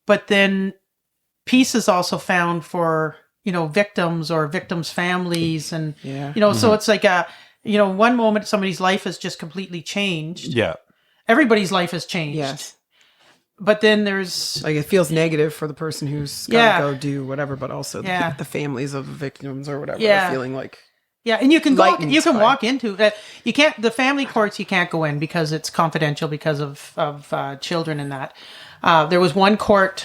but then peace is also found for victims or victims' families, and so it's like one moment somebody's life has just completely changed. Yeah. Everybody's life has changed. Yes. But then there's Like it feels negative for the person who's got Yeah. to go do whatever, but also the families of the victims or whatever Yeah. are feeling like. Yeah, and you can Lightened by- walk into you can't the family courts you can't go in because it's confidential because of children and that. There was one court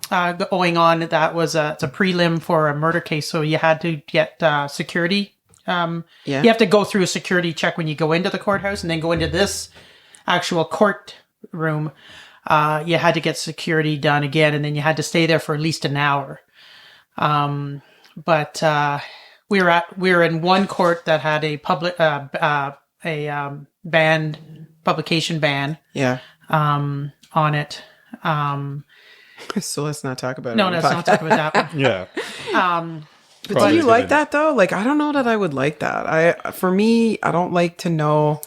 going on that was it's a prelim for a murder case, so you had to get security. You have to go through a security check when you go into the courthouse, and then go into this actual court room. You had to get security done again, and then you had to stay there for at least an hour. But we were in one court that had a public publication ban Yeah. on it. So let's not talk about it. No, on the let's not podcast. talk about that one. Yeah. But Probably do you a good like idea. that though? Like, I don't know that I would like that. For me, I don't like to know.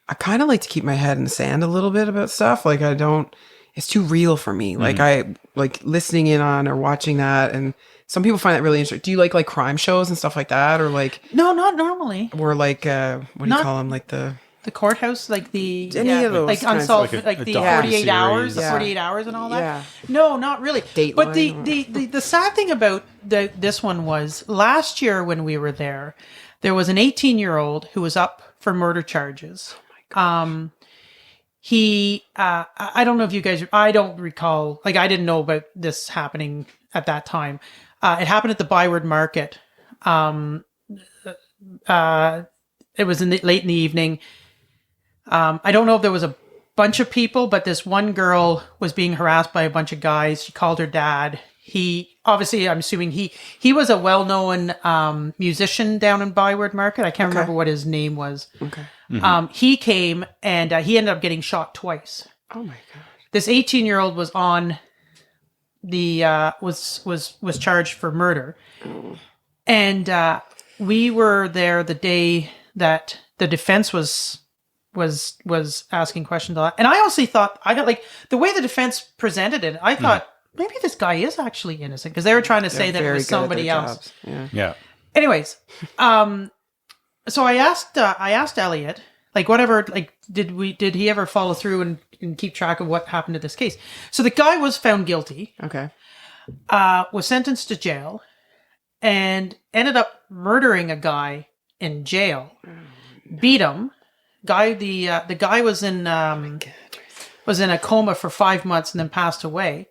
I kind of like to keep my head in the sand a little bit about stuff. Like, I don't. It's too real for me. Like, I like listening in on or watching that, and some people find that really interesting. Do you like crime shows and stuff like that, or like, No, not normally. or like what do you Not- call them? Like the The courthouse, like the Any of those like kinds. unsolved, Like like, a the docu-series. 48 hours, the Yeah. 48 hours, and all that. Yeah. No, not really. Dateline But or- the sad thing about this one was last year when we were there was an 18-year-old who was up for murder charges. He I don't know if you guys, I don't recall, like I didn't know about this happening at that time. It happened at the Byward Market. It was late in the evening. I don't know if there was a bunch of people, but this one girl was being harassed by a bunch of guys. She called her dad. He obviously, I'm assuming he was a well-known musician down in Byward Market. I can't remember what his name was. okay. He came and he ended up getting shot twice. Oh my god. This 18-year-old was on the was charged for murder, and we were there the day that the defense was asking questions on that. And I honestly thought, I got like the way the defense presented it, I thought maybe this guy is actually innocent because they were trying to say that it Very was good at somebody their else. jobs. Yeah. Yeah. Anyways, so I asked Elliot, like whatever, like did he ever follow through and keep track of what happened to this case? So the guy was found guilty, Okay. was sentenced to jail, and ended up murdering a guy in jail. Beat him. The guy was in a coma for 5 months and then passed away.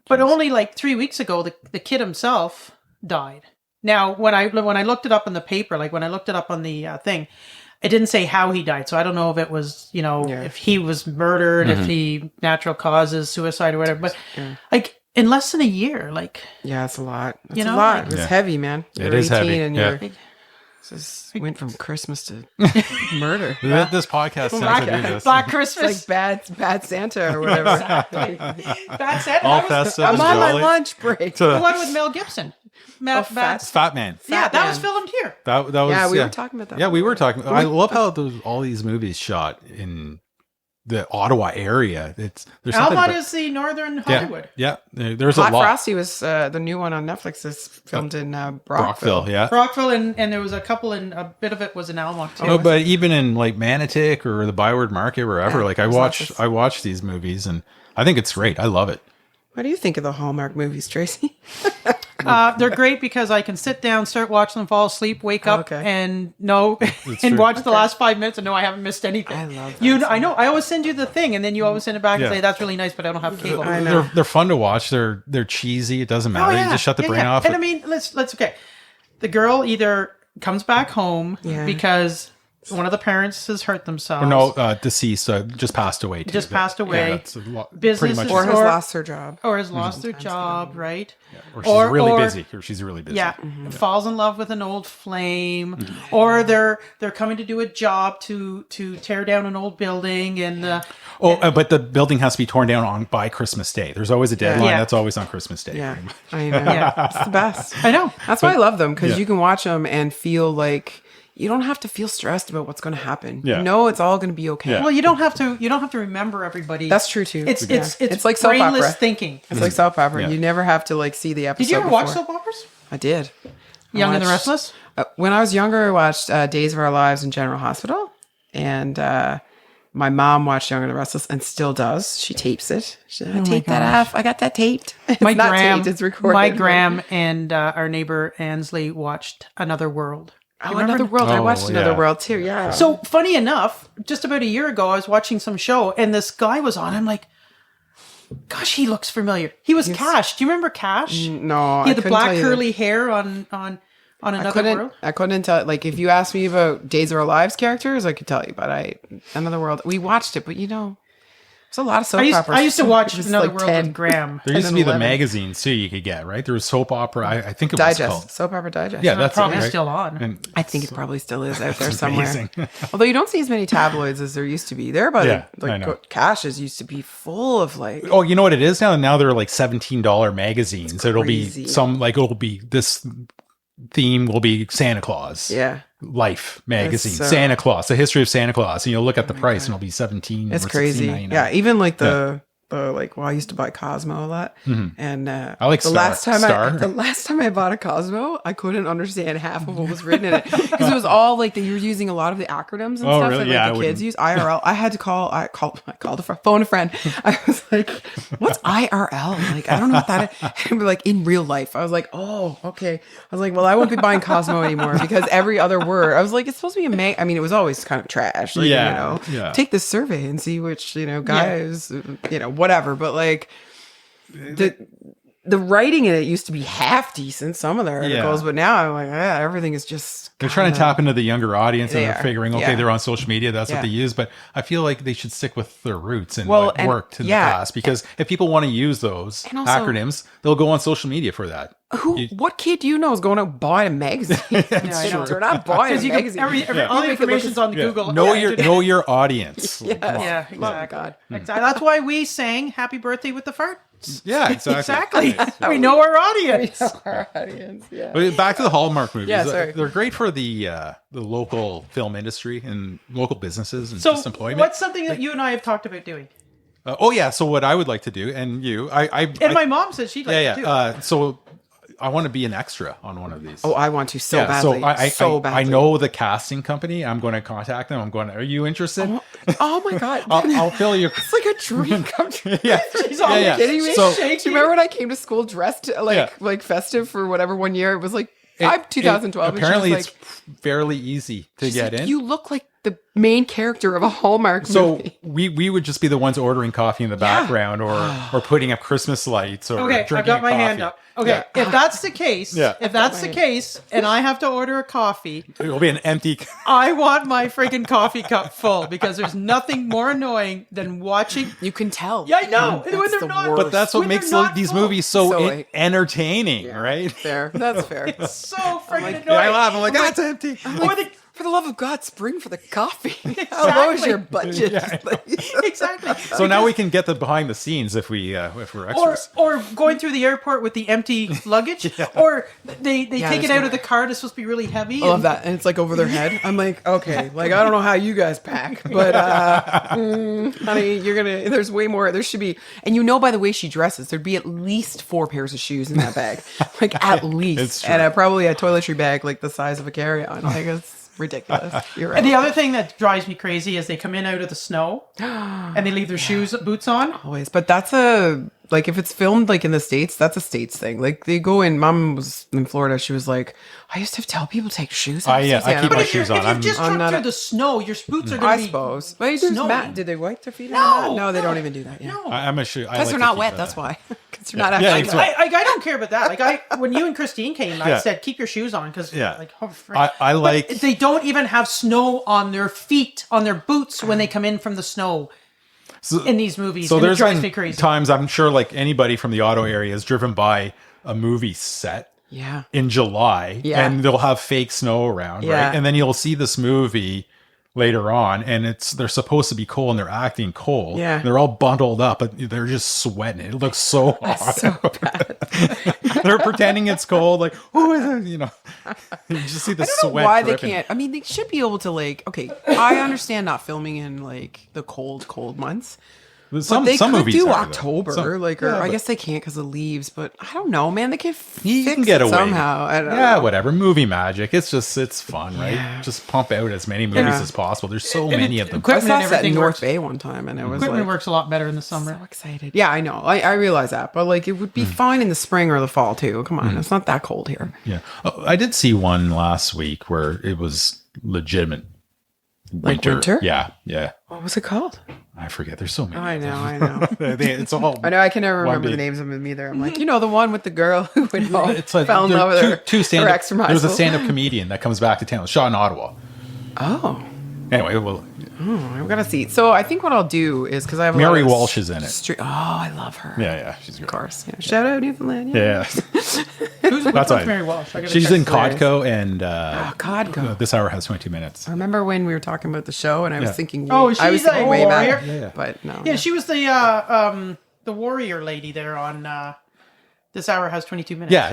But only like 3 weeks ago, the kid himself died. Now, when I looked it up in the paper, like when I looked it up on the thing, it didn't say how he died. So I don't know if it was, if he was murdered, if he natural causes, suicide or whatever. But like in less than a year, like Yeah, it's a lot. It's know, a lot. like- It's Yeah. heavy, man. It is heavy, And yeah. you're just went from Christmas to murder. This podcast tends to do this. Black It's Christmas, like bad Santa or whatever. Bad Santa. All That was festive I'm and on my jolly. lunch break. the one with Mel Gibson. Fat Man. Yeah, that Man. was filmed here. That was Yeah, we were talking about that. Yeah, we were talking. I love how all these movies shot in the Ottawa area. There's something Almont about- is the northern Hollywood. Yeah, there's Hot a lot. Frosty was the new one on Netflix. Is filmed in Brockville. Brockville, yeah. Rockville, and there was a couple, and a bit of it was in Almont too. No, but even in like Manotick or the Byward Market, wherever, Yeah, like I there's watch lots of- these movies, and I think it's great. I love it. What do you think of the Hallmark movies, Tracy? They're great because I can sit down, start watching them, fall asleep, wake up, Okay. and know and true. watch the last 5 minutes and know I haven't missed anything. I love that you. so I know. I always send you the thing, and then you always send it back and Yeah. say that's really nice, but I don't have cable. I know. They're fun to watch. They're cheesy. It doesn't matter. You just shut the brain off. And I mean, let's okay. The girl either comes back home Yeah. because one of the parents has hurt themselves. Or no, deceased. Just passed away. Too. Just passed away. that's a lot, Business pretty much. is Or has Or- lost her job. or has lost their job, right? Or she's really busy. Or she's really busy. Yeah, falls in love with an old flame, or they're coming to do a job to tear down an old building, and But the building has to be torn down by Christmas Day. There's always a deadline. Yeah. That's always on Christmas Day. Yeah, pretty much. I know. Yeah. It's the best. I know. That's why I love them, because Yeah. you can watch them and feel like you don't have to feel stressed about what's going to happen. Yeah. You know it's all going to be okay. Yeah. Well, you don't have to remember everybody. That's true too. It's Yeah. it's like soap brainless opera. thinking. It's like soap opera. Yeah. You never have to like see the episode. Did you ever watch before. soap operas? I did. I Young and the watched- Restless? When I was younger, I watched Days of Our Lives in General Hospital, and my mom watched Young and the Restless and still does. She tapes it. I taped that off. I got that taped. It's My not Graham, taped. It's recorded. my Graham and our neighbor Ansley watched Another World. Oh, You remember Another World. I Oh, watched Another yeah. World too. Yeah. So funny enough, just about a year ago, I was watching some show and this guy was on. I'm like, gosh, he looks familiar. He was Cash. Do you remember Cash? no, He had I the couldn't black tell you. curly hair on Another World. I couldn't tell. Like, if you asked me about Days of Our Lives characters, I could tell you. But Another World, we watched it. But there's a lot of soap operas. I used to watch It was Another like World 10. with Graham. There used to 10 be and the 11. magazines too you could get, right? There was soap opera. I think it was Digest, called. soap opera digest. Yeah, that's Probably it, right? still on. And I think it probably still is out there somewhere. amazing. Although you don't see as many tabloids as there used to be. There, but Yeah, I know. Cash's used to be full of like. Oh, you know what it is now? Now they're like $17 magazines. It'll crazy. be it'll be this theme will be Santa Claus. Yeah, Life magazine, It's, Santa Claus, the history of Santa Claus, and you'll look at the price and it'll be 17. it's or crazy. $16.99. Yeah, even like the like. Well, I used to buy Cosmo a lot, and I like the Star. the last time I bought a Cosmo, I couldn't understand half of what was written in it because it was all like you were using a lot of the acronyms and Oh, stuff really? that Yeah, like, I the kids wouldn't. use. IRL. I called phone a friend. I was like, "What's IRL?" Like, I don't know what that is. And we're like, in real life, I was like, "Oh, okay." I was like, "Well, I won't be buying Cosmo anymore because every other word." I was like, "It's supposed to be a I mean, it was always kind of trash. Like, Yeah, yeah. take this survey and see which guys, whatever." But like. The writing in it used to be half decent, some of the articles, but now I'm like, everything is just. They're trying to tap into the younger audience and They they're are. figuring, okay, Yeah. they're on social media. That's Yeah. what they use. But I feel like they should stick with their roots and Well, what and- worked in yeah. the past. Because if people want to use those And also- acronyms, they'll go on social media for that. What kid do you know is going out buying a magazine? I know. They're not buying a Because you can, magazine. all the You could look information's at- on the Google. Know Yeah, your internet. know your audience. Yeah. Yeah, Oh, exactly. God. Exactly. That's why we sang "Happy Birthday" with the fart. Yeah, exactly. Exactly. We know our audience. Our audience, yeah. But back to the Hallmark movies. Yeah, sorry. They're great for the local film industry and local businesses and So, just employment. what's something that you and I have talked about doing? So what I would like to do, and you, And my mom said she'd like yeah, to do. yeah. So I want to be an extra on one of these. Oh, I want to so badly. So I badly. know the casting company. I'm going to contact them. Are you interested? Oh my God. I'll fill you. It's like a dream come true. Yeah, She's all Kidding me? So- Do you remember when I came to school dressed like festive for whatever one year? It was like I'm 2012. and she was Apparently, like, it's fairly easy to get in. You look like the main character of a Hallmark So movie. we would just be the ones ordering coffee in the background or putting up Christmas lights or Okay, drinking I've got my coffee. hand up. Okay, if that's the case, Yeah. and I have to order a coffee, It'll be an empty. I want my freaking coffee cup full because there's nothing more annoying than watching. You can tell. Yeah, I know. That's When they're the not- worst. But that's what When they're makes not these full. movies so, So, entertaining, right? Fair. That's fair. So freaking annoying. Yeah, I laugh. I'm like, it's empty. Or the- For the love of God, spring for the coffee. How low is Exactly. your budget? exactly. So now we can get the behind the scenes if we're Or, extras. or going through the airport with the empty luggage, or they Yeah, take it there's out no- of the car. It's supposed to be really heavy. I love and- that. And it's like over their head. I'm like, okay, like I don't know how you guys pack, but honey, there's way more. There should be, and by the way she dresses, there'd be at least 4 pairs of shoes in that bag. Like at least. It's true. And probably a toiletry bag like the size of a carry-on. Like it's ridiculous. You're right. And the other thing that drives me crazy is they come in out of the snow and they leave their boots on. Always. But that's a Like if it's filmed like in the States, that's a States thing. Like they go in. Mom was in Florida. She was like, I used to tell people to take shoes off. I keep Susanna." my But if shoes you're, on. if I'm- you just I'm truck not through a- the snow, your boots are going I to be suppose. But there's snowing. mat. Did they wipe their feet? No, No, they no. don't even do that. Yeah. No. I'm a shoe. Because they're not wet. That's why. Because they're not Yeah, actually. exactly. I don't care about that. Like when you and Christine came, I Yeah. said keep your shoes on because Yeah. like oh, frick. I But like. they don't even have snow on their feet, on their boots when they come in from the snow in these movies. So and it there's drives me been crazy. times I'm sure like anybody from the auto area is driven by a movie set Yeah. in July, Yeah. and they'll have fake snow around, Yeah. right? And then you'll see this movie later on, and they're supposed to be cold, and they're acting cold. Yeah. They're all bundled up, but they're just sweating. It looks so hot. So bad. They're pretending it's cold, like oh, you know. You just see the I don't know sweat. why dripping. they can't. I mean, they should be able to like. Okay, I understand not filming in like the cold months. Some, But they some could movies do are, though. October, Some- like, yeah, or I but- guess they can't because of leaves. But I don't know, man. They can You fix can get it away somehow. I don't Yeah, know. whatever. Movie magic. It's fun, right? Yeah. Just pump out as many movies Yeah. as possible. There's so many of them. I Equipment saw and that in everything North works. Bay one time, and it was Equipment like works a lot better in the summer. so excited. Yeah, I know. I realize that, but like it would be fine in the spring or the fall too. Come on, it's not that cold here. Yeah. Oh, I did see one last week where it was legitimate Like winter? Yeah, yeah. What was it called? I forget. There's so many. I of know, them. I know. It's all. I know. I can never One remember the big- names of them either. I'm like, the one with the girl who went home, It's like fell in there love are with her, two her stand-up. ex from high There's a school. stand-up comedian that comes back to town. Shot in Ottawa. Oh, Anyway, well, I've got to see. So I think what I'll do is because I have a Mary lot of Walsh is in it. Oh, I love her. Yeah, she's Of great. course. Yeah. Shout out Newfoundland. Yeah, Who's That's one's right. Mary Walsh? I gotta she's check in this. Codco, and Codco. This hour has 22 minutes. I remember when we were talking about the show, and I was Yeah. thinking, Oh, I was she's thinking a way warrior? back, Yeah. but no. Yeah, she was the warrior lady there on This Hour Has 22 Minutes. Yeah.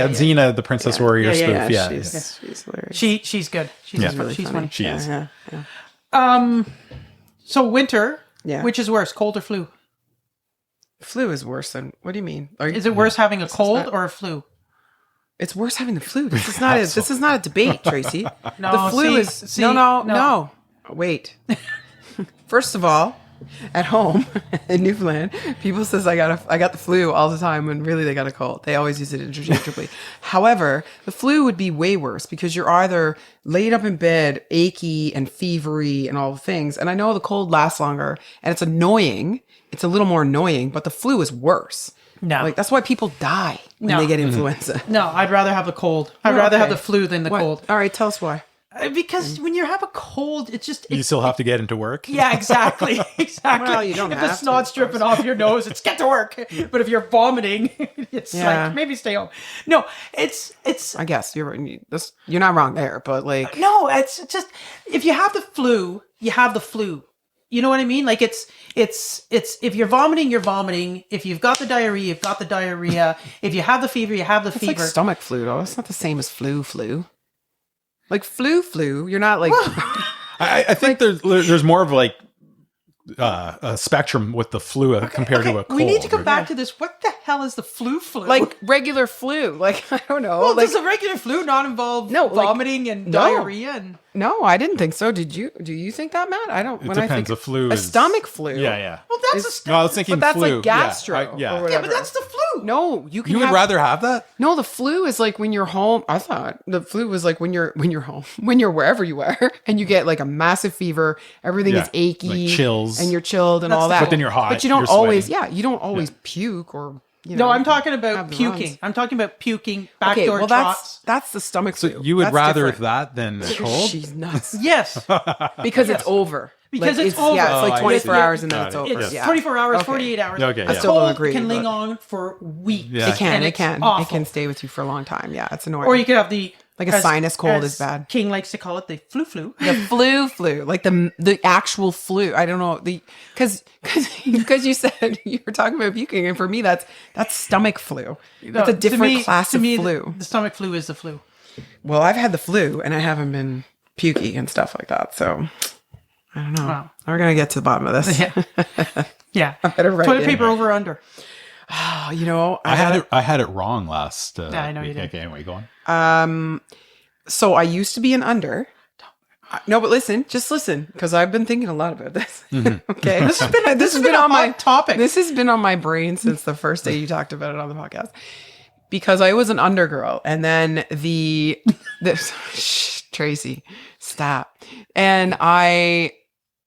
Xena, the Princess Warrior spoof. Yeah, she's hilarious. She's good. She's Yeah. really she's funny. She is. Yeah. So winter, Yeah. which is worse, cold or flu? Flu is worse than. What do you mean? Is it worse having a cold not- or a flu? It's worse having the flu. This is not. This is not a debate, Tracy. No, the flu see, no. Wait. First of all, at home in Newfoundland, people says I got the flu all the time when really they got a cold. They always use it interchangeably. However, the flu would be way worse because you're either laid up in bed, achy and fevery and all the things. And I know the cold lasts longer and it's annoying. It's a little more annoying, but the flu is worse. No. Like that's why people die when No. they get influenza. No, I'd rather have the cold. I'd Oh, rather have okay. the flu than the What? cold. All right, tell us why. Because when you have a cold, it's just You still have to get into work. yeah, exactly, exactly. Well, you don't if have the to, snot's of dripping off your nose, it's get to work. But if you're vomiting, it's Yeah. like maybe stay home. No, it's I guess you're not wrong there, but like no, it's just if you have the flu, you have the flu. You know what I mean? Like it's if you're vomiting, you're vomiting. If you've got the diarrhea, you've got the diarrhea. If you have the fever, you have the it's fever. like stomach flu though. It's not the same as flu. Like flu. You're not like I think there's more of like a spectrum with the flu compared to a cold. we need to come right? back to this. What the hell is the flu? like regular flu. Like I don't know. well, like does a regular flu not involve No, like- vomiting and No. diarrhea? And no, I didn't think so. Did you? Do you think that, Matt? I don't. It when I depends. think The flu a is stomach flu. Yeah. well, that's Is- a No, I was thinking But that's flu. like gastro. Yeah. or yeah, whatever. but that's the flu. No, you can. You would have- rather have that? No, the flu is like when you're home. I thought the flu was like when you're home, when you're wherever you are, and you get like a massive fever. Everything Yeah, is achy, like chills. and you're chilled and That's all the that. cold. But then you're hot, But you don't you're always. sweating. Yeah, you don't always puke or. You know, No, I'm talking have about the puking. runs. I'm talking about puking, Okay, backdoor well trots. that's the stomach flu. You would That's rather different. that than the cold? She's nuts Yes, because it's over. Because Like, it's over. Yeah, it's Oh, like I 24 see. hours and then Got it's it. over. it's Yeah. 24 hours, Okay. 48 hours. Okay, A yeah. I still don't cold agree, can linger but- on for weeks. Yeah. It can. and It it's can. awful. It can stay with you for a long time. Yeah, it's annoying. Or you could have the Like a sinus cold is bad. King likes to call it the flu. The flu, like the actual flu. I don't know because you said you were talking about puking, and for me that's stomach flu. That's a To different me- class to of me, flu. The stomach flu is the flu. Well, I've had the flu and I haven't been pukey and stuff like that. So I don't know. Wow. We're gonna get to the bottom of this. Yeah. Yeah. better write Toilet in. paper over under. Oh, you know, I had it wrong last I know you week. did. Okay, anyway, go on. So I used to be an under. No, but just listen, because I've been thinking a lot about this. Mm-hmm. Okay, this has been a on my hot topic. This has been on my brain since the first day you talked about it on the podcast. Because I was an undergirl, and then Tracy, stop. And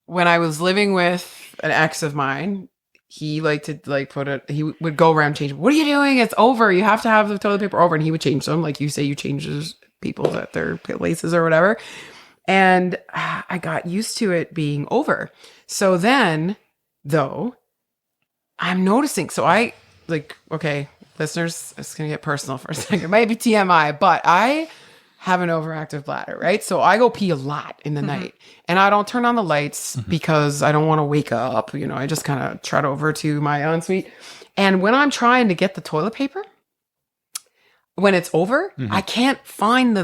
when I was living with an ex of mine, he liked to he would go around changing. What are you doing? It's over. You have to have the toilet paper over. And he would change them. Like you say, you change people at their places or whatever. And I got used to it being over. So then, though, I'm noticing. So okay, listeners, it's going to get personal for a second. It might be TMI, but I have an overactive bladder, right? So I go pee a lot in the night, and I don't turn on the lights because I don't want to wake up. I just kind of trot over to my ensuite. And when I'm trying to get the toilet paper, when it's over, I can't find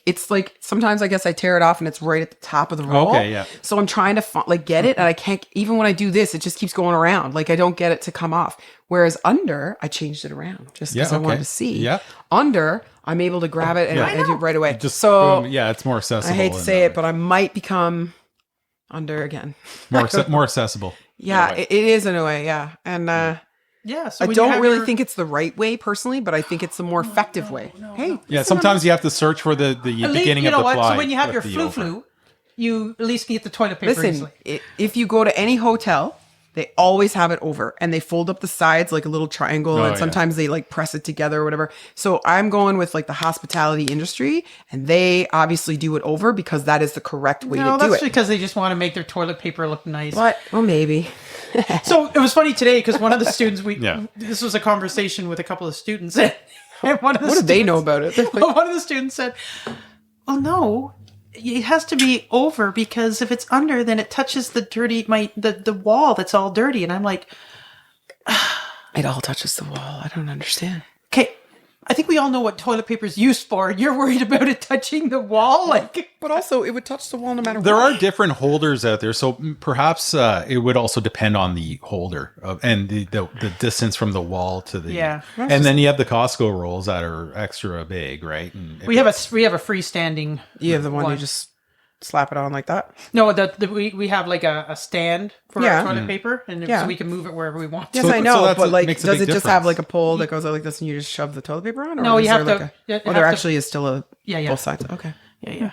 it's like sometimes I guess I tear it off and it's right at the top of the roll. Okay, yeah. So I'm trying to get it, and I can't, even when I do this, it just keeps going around. Like I don't get it to come off. Whereas under, I changed it around just because I wanted to see. Yeah. Under, I'm able to grab it and I do it right away. Just so boom. Yeah, it's more accessible. I hate to say it, but I might become under again. more accessible. Yeah, it is in a way. Yeah. And, Yeah, so I don't really think it's the right way personally, but I think it's the more effective way. Hey, Yeah, sometimes you have to search for the beginning you of know the what? ply. So when you have with your the over. flu, you at least get the toilet paper listen, easily. if you go to any hotel, they always have it over, and they fold up the sides like a little triangle, and sometimes they press it together or whatever. So I'm going with the hospitality industry, and they obviously do it over because that is the correct way to do that's it. because they just want to make their toilet paper look nice. But well, maybe. So it was funny today because one of the students, this was a conversation with a couple of students, and one of the What do they know about it? One of the students said, "Well, no, it has to be over because if it's under, then it touches the the wall that's all dirty." And I'm like, It all touches the wall. I don't understand. "Okay, I think we all know what toilet paper is used for. And you're worried about it touching the wall, But also, it would touch the wall no matter There what. are different holders out there, so perhaps it would also depend on the holder and the distance from the wall to the. Yeah. And then you have the Costco rolls that are extra big, right? And We have a freestanding. You have the one you just slap it on like that. No, we have a stand for Yeah. our toilet paper, and so we can move it wherever we want. Yes, So- I so know, that's but makes a does big it just have difference. a pole that goes out like this, and you just shove the toilet paper on? Or No, is you have there to- there you have to- actually is still a Yeah. both sides. Okay. Yeah.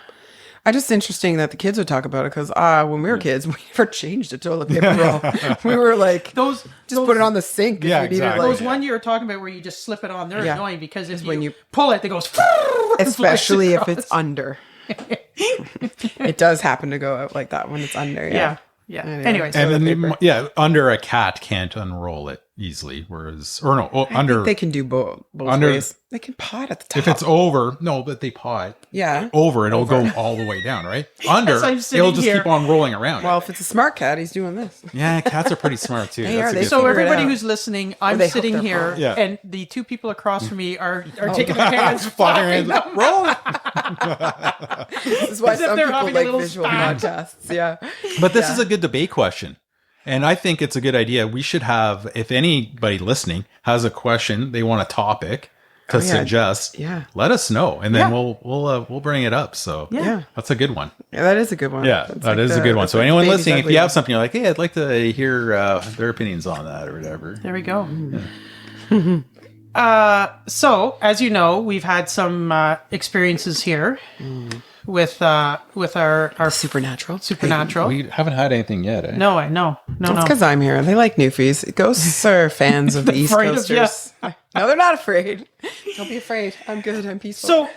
I just interesting that the kids would talk about it because when we were kids, we never changed a toilet paper roll. We were like, Those put it on the sink. Yeah, if we needed, exactly. Those one you were talking about where you just slip it on, they're Yeah. annoying because if when you you- pull it, it goes. especially if it's under. It does happen to go out like that when it's under. Yeah. Anyway. Anyways, and toilet then paper. under a cat can't unroll it easily, under They can do both under- ways. They can pot at the top. if it's over, but they pot yeah. over, it'll go all the way down, right? Under, I'm it'll sitting just here. keep on rolling around. Well, if it's a smart cat, he's doing this. Yeah, cats are pretty smart too. They That's are. a They good so figure thing. it everybody out. who's listening, I'm they hook sitting their here, paw. Yeah. and the two people across from me are taking their hands, Flapping hands, roll. This is why As if some they're people having a like little visual spat. podcasts. Yeah. But this is a good debate question. And I think it's a good idea. We should have, if anybody listening has a question, they want a topic to suggest, let us know. And then we'll bring it up. So Yeah. that's a good one. Yeah, that is a good one. Yeah, That's that like is a good one. that's So like anyone baby's listening, if ugly you have one. something you're like, hey, I'd like to hear their opinions on that or whatever. There we go. So, as you know, we've had some experiences here with our Supernatural. supernatural. We haven't had anything yet, eh? No, I know. No. It's because I'm here. They like newfies. Ghosts are fans of the East Afraid of Coasters. No, they're not afraid. Don't be afraid. I'm good. I'm peaceful. So,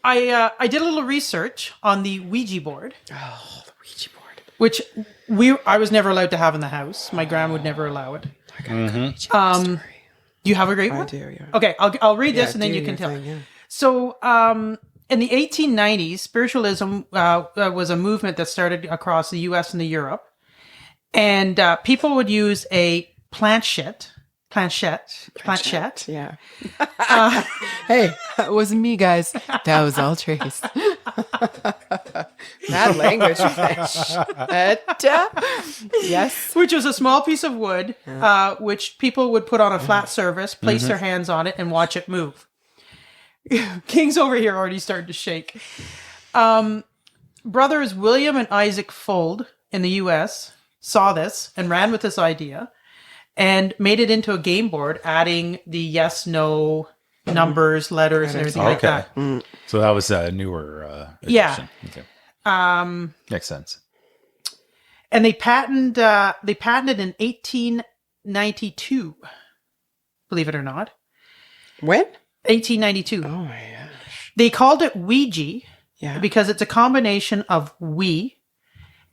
I did a little research on the Ouija board, oh, the Ouija board. which I was never allowed to have in the house. My grandma would never allow it. I got a good Ouija board story. Do you have a great I one? do, yeah. Okay, I'll read this Yeah, and then do you can your tell. thing, yeah. So, in the 1890s, spiritualism was a movement that started across the U.S. and the Europe, and people would use a planchette. Yeah. Hey, that wasn't me, guys. That was all Trace. Bad language. Yes. Which was a small piece of wood, which people would put on a flat surface, place their hands on it, and watch it move. King's over here already started to shake. brothers William and Isaac Fuld in the U.S. saw this and ran with this idea and made it into a game board, adding the yes, no numbers, letters, and everything like that. So that was a newer edition. Yeah. Okay. Makes sense. And they patented in 1892. Believe it or not. When? 1892. Oh my gosh. They called it Ouija because it's a combination of oui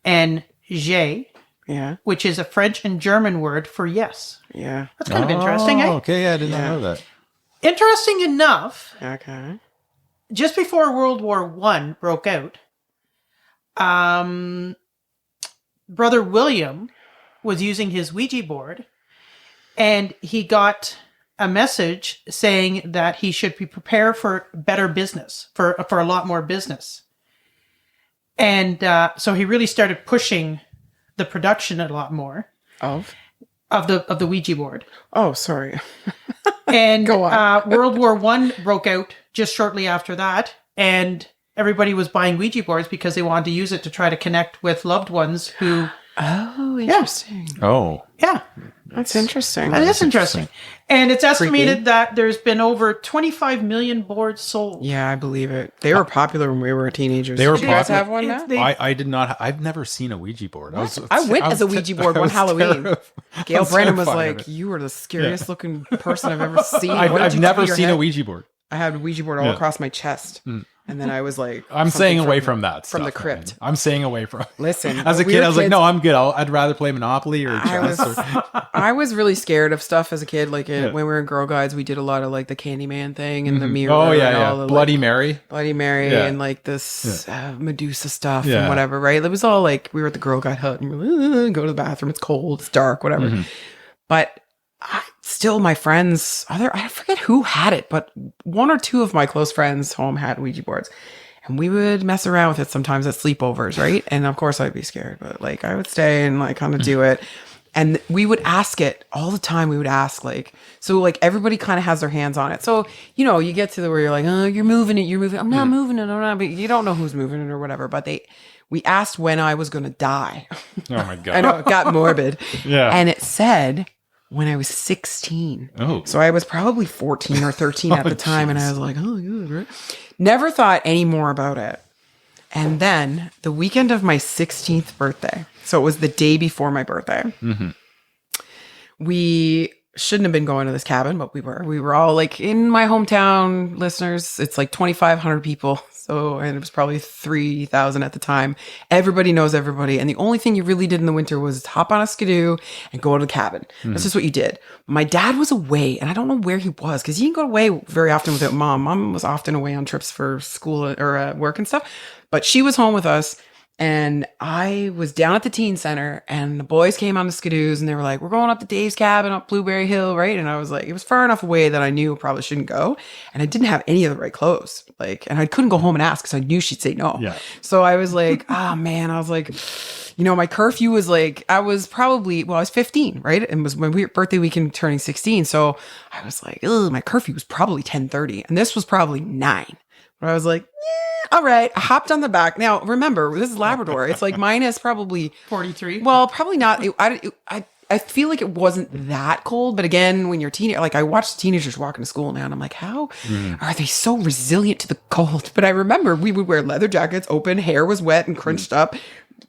and j'ai, which is a French and German word for yes. Yeah. That's kind of interesting, eh? Okay, I did not know that. Interesting enough, Okay. just before World War I broke out, Brother William was using his Ouija board, and he got a message saying that he should be prepared for better business, for a lot more business. And so he really started pushing the production a lot more Of the Ouija board. Oh, sorry. And Go on. World War I broke out just shortly after that, and everybody was buying Ouija boards because they wanted to use it to try to connect with loved ones who... Oh, interesting. Oh. Yeah. That's interesting. That is interesting. And it's estimated that there's been over 25 million boards sold. Yeah, I believe it. They were popular when we were teenagers. They were Did you guys popular. have one now? I did not. I've never seen a Ouija board. I went as a Ouija board one Halloween. Gail Brandon was terrified of like, it. "You were the scariest looking person I've ever seen." What did I've you never do to your seen a head? Ouija board. I had a Ouija board all across my chest. And then I was like, I'm staying away from that. From the stuff, crypt. man. I'm staying away from. Listen, As a when we kid, were I was like, kids- no, I'm good. I'd rather play Monopoly or chess. I was really scared of stuff as a kid. Like when we were in Girl Guides, we did a lot of like the Candyman thing and the mirror. Oh and yeah, all the, Bloody like, Mary. Bloody Mary Yeah. and like this Medusa stuff Yeah. and whatever, right? It was all like we were at the Girl Guide hut and we're like, go to the bathroom. It's cold. It's dark. Whatever. But still, my friends, I forget who had it, but one or two of my close friends home had Ouija boards. And we would mess around with it sometimes at sleepovers, right? And of course I'd be scared, but like I would stay and like kind of do it. And we would ask it all the time. We would ask like, so like everybody kind of has their hands on it. So, you know, you get to the where you're like, oh, you're moving it. I'm not moving it. I'm not, but you don't know who's moving it or whatever. But we asked when I was going to die. Oh my god. I know it got morbid. Yeah. And it said when I was 16. Oh. So I was probably 14 or 13 at the time. And I was like, oh, good, right? Never thought any more about it. And then the weekend of my 16th birthday, so it was the day before my birthday, we shouldn't have been going to this cabin, but we were. We were all like in my hometown, listeners. It's like 2,500 people. So, and it was probably 3,000 at the time. Everybody knows everybody. And the only thing you really did in the winter was hop on a skidoo and go to the cabin. That's just what you did. My dad was away and I don't know where he was because he didn't go away very often without mom. Mom was often away on trips for school or work and stuff, but she was home with us. And I was down at the teen center and the boys came on the skidoos and they were like, we're going up to Dave's cabin up Blueberry Hill, right? And I was like, it was far enough away that I knew I probably shouldn't go. And I didn't have any of the right clothes. Like, and I couldn't go home and ask because I knew she'd say no. Yeah. So I was like, oh man, I was like, you know, my curfew was like, I was 15, right? And it was my birthday weekend turning 16. So I was like, ugh, my curfew was probably 10:30 and this was probably 9. But I was like, yeah, all right. I hopped on the back. Now, remember, this is Labrador. It's like minus probably 43. Well, probably not. I feel like it wasn't that cold. But again, when you're teenager, like I watched teenagers walking to school now and I'm like, how are they so resilient to the cold? But I remember we would wear leather jackets, open, hair was wet and crunched up.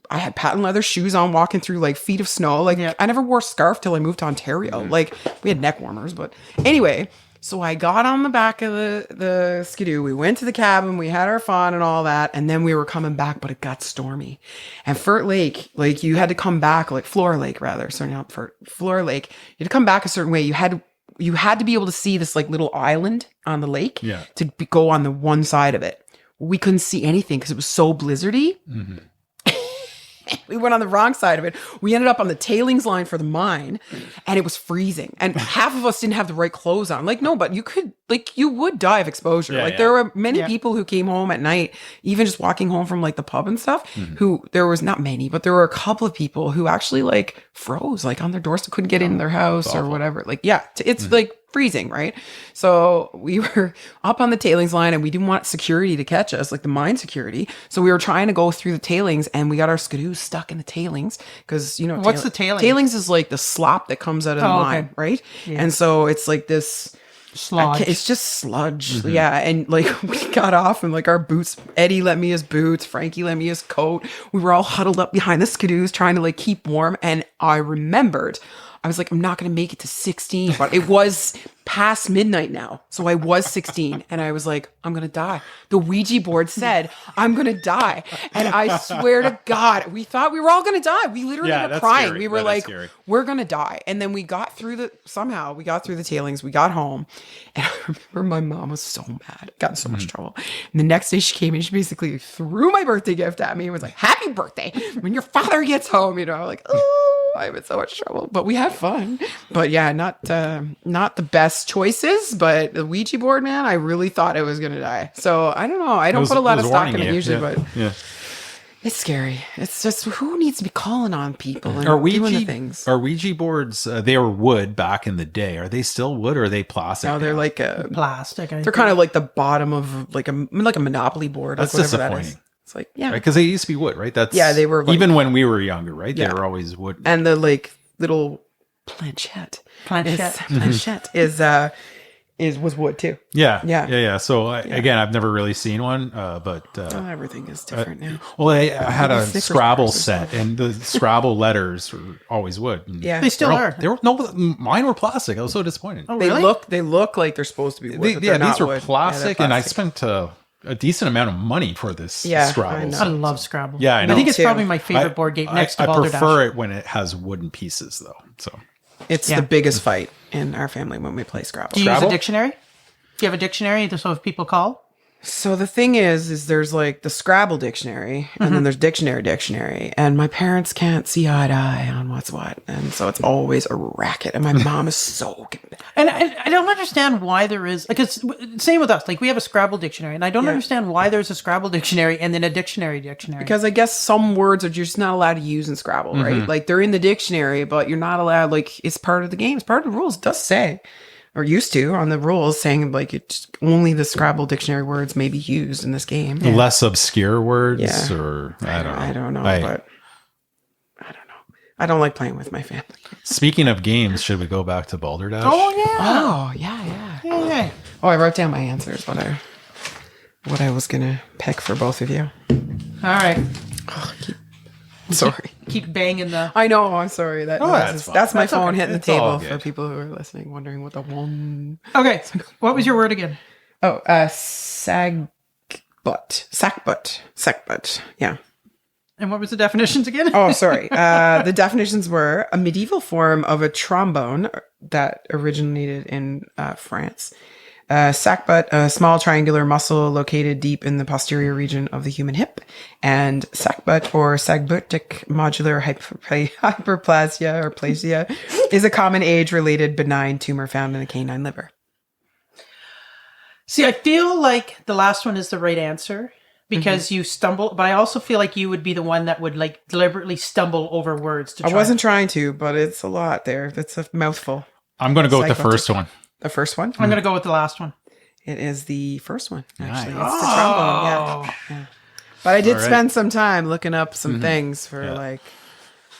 I had patent leather shoes on walking through like feet of snow. Like I never wore a scarf till I moved to Ontario. Like we had neck warmers. But anyway, so I got on the back of the skidoo. We went to the cabin. We had our fun and all that. And then we were coming back, but it got stormy. And Furt Lake, like you had to come back, like Flora Lake rather. Sorry, not Furt. Flora Lake. You had to come back a certain way. You had to be able to see this like little island on the lake to go on the one side of it. We couldn't see anything because it was so blizzardy. We went on the wrong side of it. We ended up on the tailings line for the mine and it was freezing. And half of us didn't have the right clothes on. Like, no, but you would die of exposure. There were many people who came home at night, even just walking home from like the pub and stuff, who there was not many, but there were a couple of people who actually like froze, like on their doorstep, couldn't get in their house or whatever. Like, yeah, it's like freezing, right? So we were up on the tailings line and we didn't want security to catch us, like the mine security. So we were trying to go through the tailings and we got our skidoos stuck in the tailings because, you know, What's the tailings? Tailings is like the slop that comes out of the mine, okay. right? And so it's like this Sludge. it's just sludge. Yeah. And like we got off and like our boots, Eddie lent me his boots, Frankie lent me his coat. We were all huddled up behind the skidoos trying to like keep warm. And I remembered, I was like, I'm not going to make it to 16, but it was past midnight now. So I was 16 and I was like, I'm going to die. The Ouija board said, I'm going to die. And I swear to God, we thought we were all going to die. We literally were that's crying. scary. We were That is like, scary. we're going to die. And then we got through we got through the tailings. We got home. And I remember my mom was so mad. Got in so much trouble. And the next day she came and she basically threw my birthday gift at me and was like, happy birthday when your father gets home. You know, like, oh, I'm in so much trouble. But we had fun. But yeah, not the best choices, but the Ouija board, man, I really thought it was going to die. So I don't know. I don't put a lot of stock in it usually, but it's scary. It's just, who needs to be calling on people and doing the things? Are Ouija boards, they were wood back in the day. Are they still wood or are they plastic? No, they're now? like Plastic. they're kind of like the bottom of like a Monopoly board. That's like whatever that disappointing. is. It's like, yeah. Because they used to be wood, right? That's They were like, even when we were younger, right? Yeah. They were always wood. and the like little planchette was wood too. Yeah. So again, I've never really seen one, but Everything is different now. well, I had a Snickers Scrabble bars or set, and the Scrabble letters were always wood. And Yeah. They still are. They were no, mine were plastic. I was so disappointed. Oh, They really? look like they're supposed to be wood. but they're not these are wood. plastic, Yeah, and they're I plastic. spent a decent amount of money for this Yeah, I Scrabble. know. I love Scrabble. Yeah, I know. I think it's Too. probably my favorite board game next to I Balderdash. prefer it when it has wooden pieces, though. So It's Yeah. the biggest fight in our family when we play Scrabble. Do you use a Scrabble? dictionary? Do you have a dictionary so if people call? So the thing is there's like the Scrabble dictionary and then there's dictionary. And my parents can't see eye to eye on what's what. And so it's always a racket. And my mom is so And I don't understand why there is, because same with us, like we have a Scrabble dictionary, and I don't understand why there's a Scrabble dictionary and then a dictionary. because I guess some words are just not allowed to use in Scrabble, right? Like they're in the dictionary, but you're not allowed, like it's part of the game. It's part of the rules. It does say, or used to on the rules saying like it's only the Scrabble dictionary words may be used in this game. less obscure words, Yeah. or I don't know. I don't know, I- but I don't know. I don't like playing with my family. Speaking of games, should we go back to Balderdash? Oh yeah. Oh, yeah. Yeah. Oh, I wrote down my answers, what I was gonna pick for both of you. All right. Sorry. Keep banging the. I know, I'm sorry. That's fine. my That's phone okay. hitting the It's all table for good. people who are listening, wondering what the one. Okay. What was your word again? Oh, sackbutt. Yeah. And what was the definitions again? Oh, sorry. The definitions were a medieval form of a trombone that originated in France. Sackbutt, a small triangular muscle located deep in the posterior region of the human hip. And sackbutt or sagbuttic modular hyperplasia or plasia is a common age-related benign tumor found in the canine liver. See, I feel like the last one is the right answer because you stumble, but I also feel like you would be the one that would like deliberately stumble over words to try. I wasn't trying to, but it's a lot there. That's a mouthful. I'm going to go with the Psychotic. first one. The first one? I'm going to go with the last one. It is the first one, actually. Nice. It's the trombone, yeah. But I did All right. spend some time looking up some things for like...